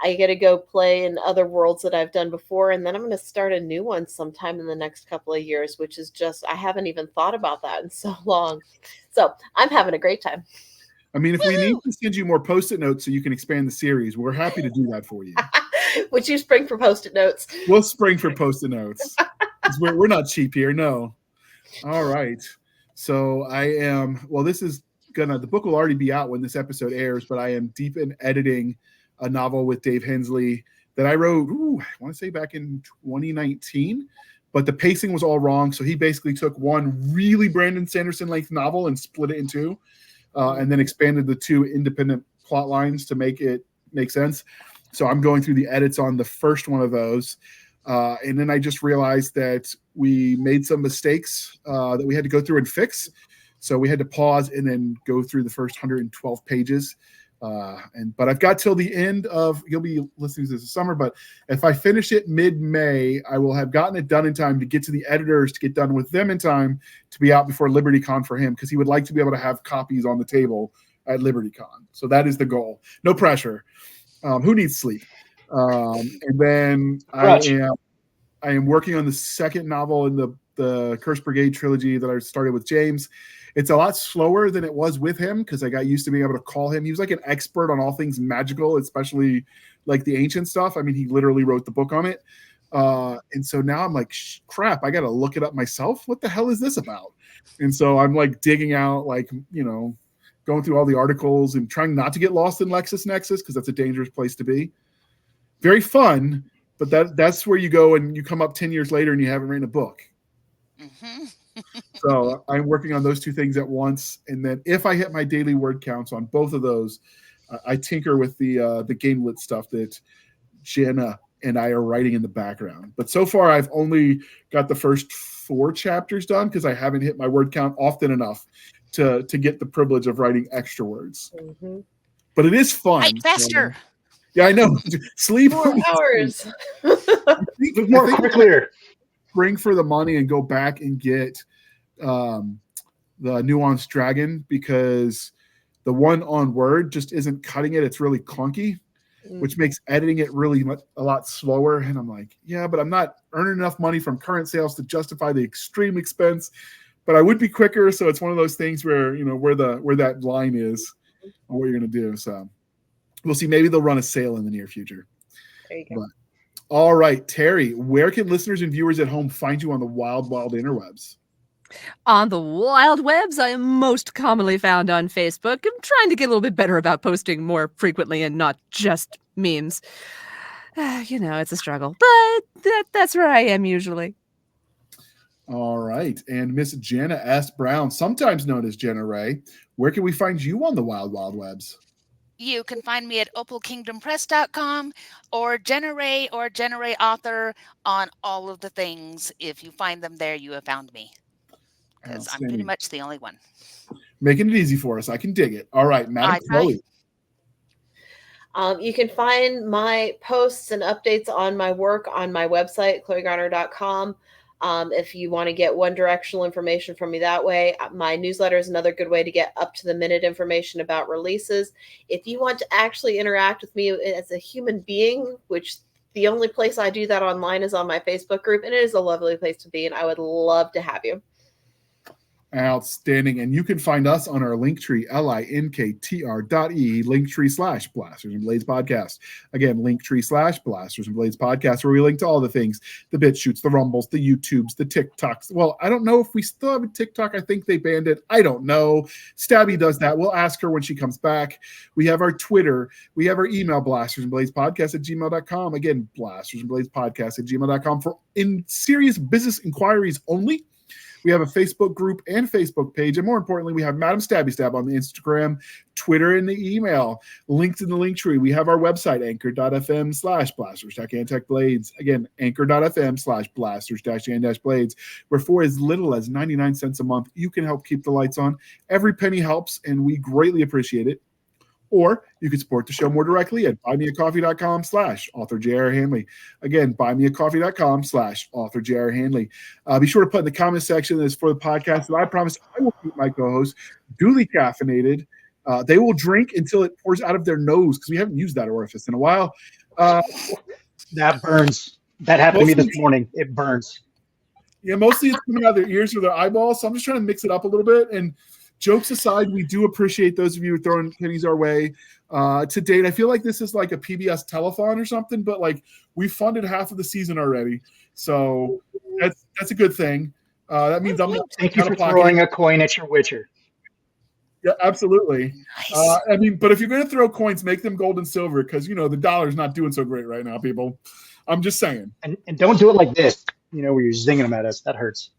I get to go play in other worlds that I've done before, and then I'm going to start a new one sometime in the next couple of years, which is just, I haven't even thought about that in so long. So I'm having a great time. I mean, if we need to send you more Post-it notes so you can expand the series, we're happy to do that for you. Would you spring for Post-it notes? We'll spring for Post-it notes. We're not cheap here, no. All right. So the book will already be out when this episode airs, but I am deep in editing a novel with Dave Handley that I wrote, I want to say back in 2019, but the pacing was all wrong. So he basically took one really Brandon Sanderson length novel and split it in 2, and then expanded the 2 independent plot lines to make it make sense. So I'm going through the edits on the first one of those. And then I just realized that we made some mistakes that we had to go through and fix. So we had to pause and then go through the first 112 pages. But I've got till the end of, you'll be listening to this this summer, but if I finish it mid-May, I will have gotten it done in time to get to the editors, to get done with them in time to be out before LibertyCon for him, because he would like to be able to have copies on the table at LibertyCon. So that is the goal. No pressure. Who needs sleep? And then I am working on the second novel in the Curse Brigade trilogy that I started with James. It's a lot slower than it was with him because I got used to being able to call him. He was like an expert on all things magical, especially like the ancient stuff. I mean, he literally wrote the book on it. And so now I'm like, crap, I got to look it up myself. What the hell is this about? And so I'm like digging out, like, going through all the articles and trying not to get lost in LexisNexis because that's a dangerous place to be. Very fun, but that's where you go and you come up 10 years later and you haven't written a book. Mm-hmm. So I'm working on those 2 things at once. And then if I hit my daily word counts on both of those, I tinker with the gamelit stuff that Jenna and I are writing in the background. But so far, I've only got the first 4 chapters done because I haven't hit my word count often enough to get the privilege of writing extra words. Mm-hmm. But it is fun. Write faster. Yeah, I know. Sleep. More hours. More quicker. Spring for the money and go back and get the Nuanced Dragon, because the one on Word just isn't cutting it. It's really clunky, which makes editing it really a lot slower. And I'm like, yeah, but I'm not earning enough money from current sales to justify the extreme expense. But I would be quicker. So it's one of those things where, where that line is and what you're going to do. So we'll see. Maybe they'll run a sale in the near future. There you go. But, all right, Terry, where can listeners and viewers at home find you on the wild, wild interwebs? On the wild webs, I am most commonly found on Facebook. I'm trying to get a little bit better about posting more frequently and not just memes. It's a struggle, but that's where I am usually. All right. And Miss Jenna S. Brown, sometimes known as Jenna Ray, where can we find you on the wild, wild webs? You can find me at opalkingdompress.com or Jenna Ray or Jenna Ray Author on all of the things. If you find them there, you have found me. Because I'm pretty much the only one. Making it easy for us. I can dig it. All right, Madam Chloe. You can find my posts and updates on my work on my website, chloegarner.com. If you want to get one-directional information from me that way, my newsletter is another good way to get up-to-the-minute information about releases. If you want to actually interact with me as a human being, which the only place I do that online is on my Facebook group, and it is a lovely place to be, and I would love to have you. Outstanding. And you can find us on our Linktree, linktr.ee, Linktree / Blasters and Blades Podcast. Again, Linktree / Blasters and Blades Podcast, where we link to all the things, the BitChutes, the Rumbles, the YouTubes, the TikToks. Well, I don't know if we still have a TikTok. I think they banned it. I don't know. Stabby does that. We'll ask her when she comes back. We have our Twitter. We have our email, Blasters and Blades Podcast @gmail.com. Again, Blasters and Blades Podcast @gmail.com for in serious business inquiries only. We have a Facebook group and Facebook page. And more importantly, we have Madam Stabby Stab on the Instagram, Twitter, and the email. Linked in the link tree. We have our website, anchor.fm/blasters-and-blades. Again, anchor.fm/blasters-and-blades, where for as little as 99 cents a month, you can help keep the lights on. Every penny helps, and we greatly appreciate it. Or you can support the show more directly at buymeacoffee.com/author J.R. Handley. Again, buymeacoffee.com/author J.R. Handley. Be sure to put in the comment section this for the podcast. And I promise I will keep my co-hosts duly caffeinated. They will drink until it pours out of their nose because we haven't used that orifice in a while. That burns. That happened to me this morning. It burns. Yeah, mostly it's coming out of their ears or their eyeballs. So I'm just trying to mix it up a little bit. And jokes aside, we do appreciate those of you throwing pennies our way. To date, I feel like this is like a PBS telethon or something, but like we funded half of the season already. So that's a good thing. That means I'm Thank you for throwing a coin at your Witcher. Yeah, absolutely. Nice. I mean, but if you're going to throw coins, make them gold and silver because, you know, the dollar's not doing so great right now, people. I'm just saying. And don't do it like this, you know, where you're zinging them at us. That hurts.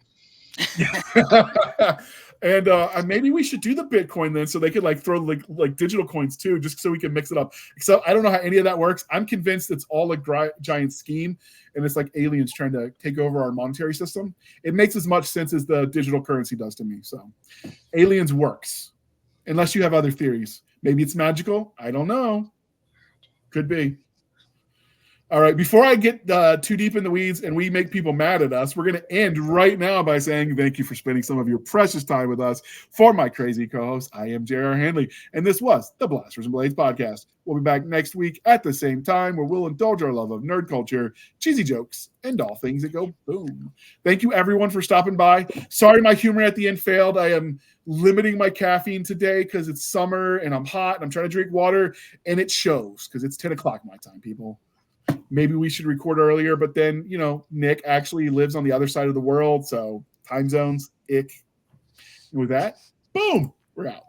And maybe we should do the Bitcoin then so they could like throw like digital coins too, just so we can mix it up. So I don't know how any of that works. I'm convinced it's all a giant scheme and it's like aliens trying to take over our monetary system. It makes as much sense as the digital currency does to me. So aliens works. Unless you have other theories. Maybe it's magical. I don't know. Could be. All right. Before I get too deep in the weeds and we make people mad at us, we're going to end right now by saying thank you for spending some of your precious time with us. For my crazy co-host, I am J.R. Handley, and this was the Blasters and Blades podcast. We'll be back next week at the same time where we'll indulge our love of nerd culture, cheesy jokes, and all things that go boom. Thank you, everyone, for stopping by. Sorry my humor at the end failed. I am limiting my caffeine today because it's summer and I'm hot and I'm trying to drink water, and it shows because it's 10 o'clock my time, people. Maybe we should record earlier, but then, you know, Nick actually lives on the other side of the world, so time zones, ick. And with that, boom, we're out.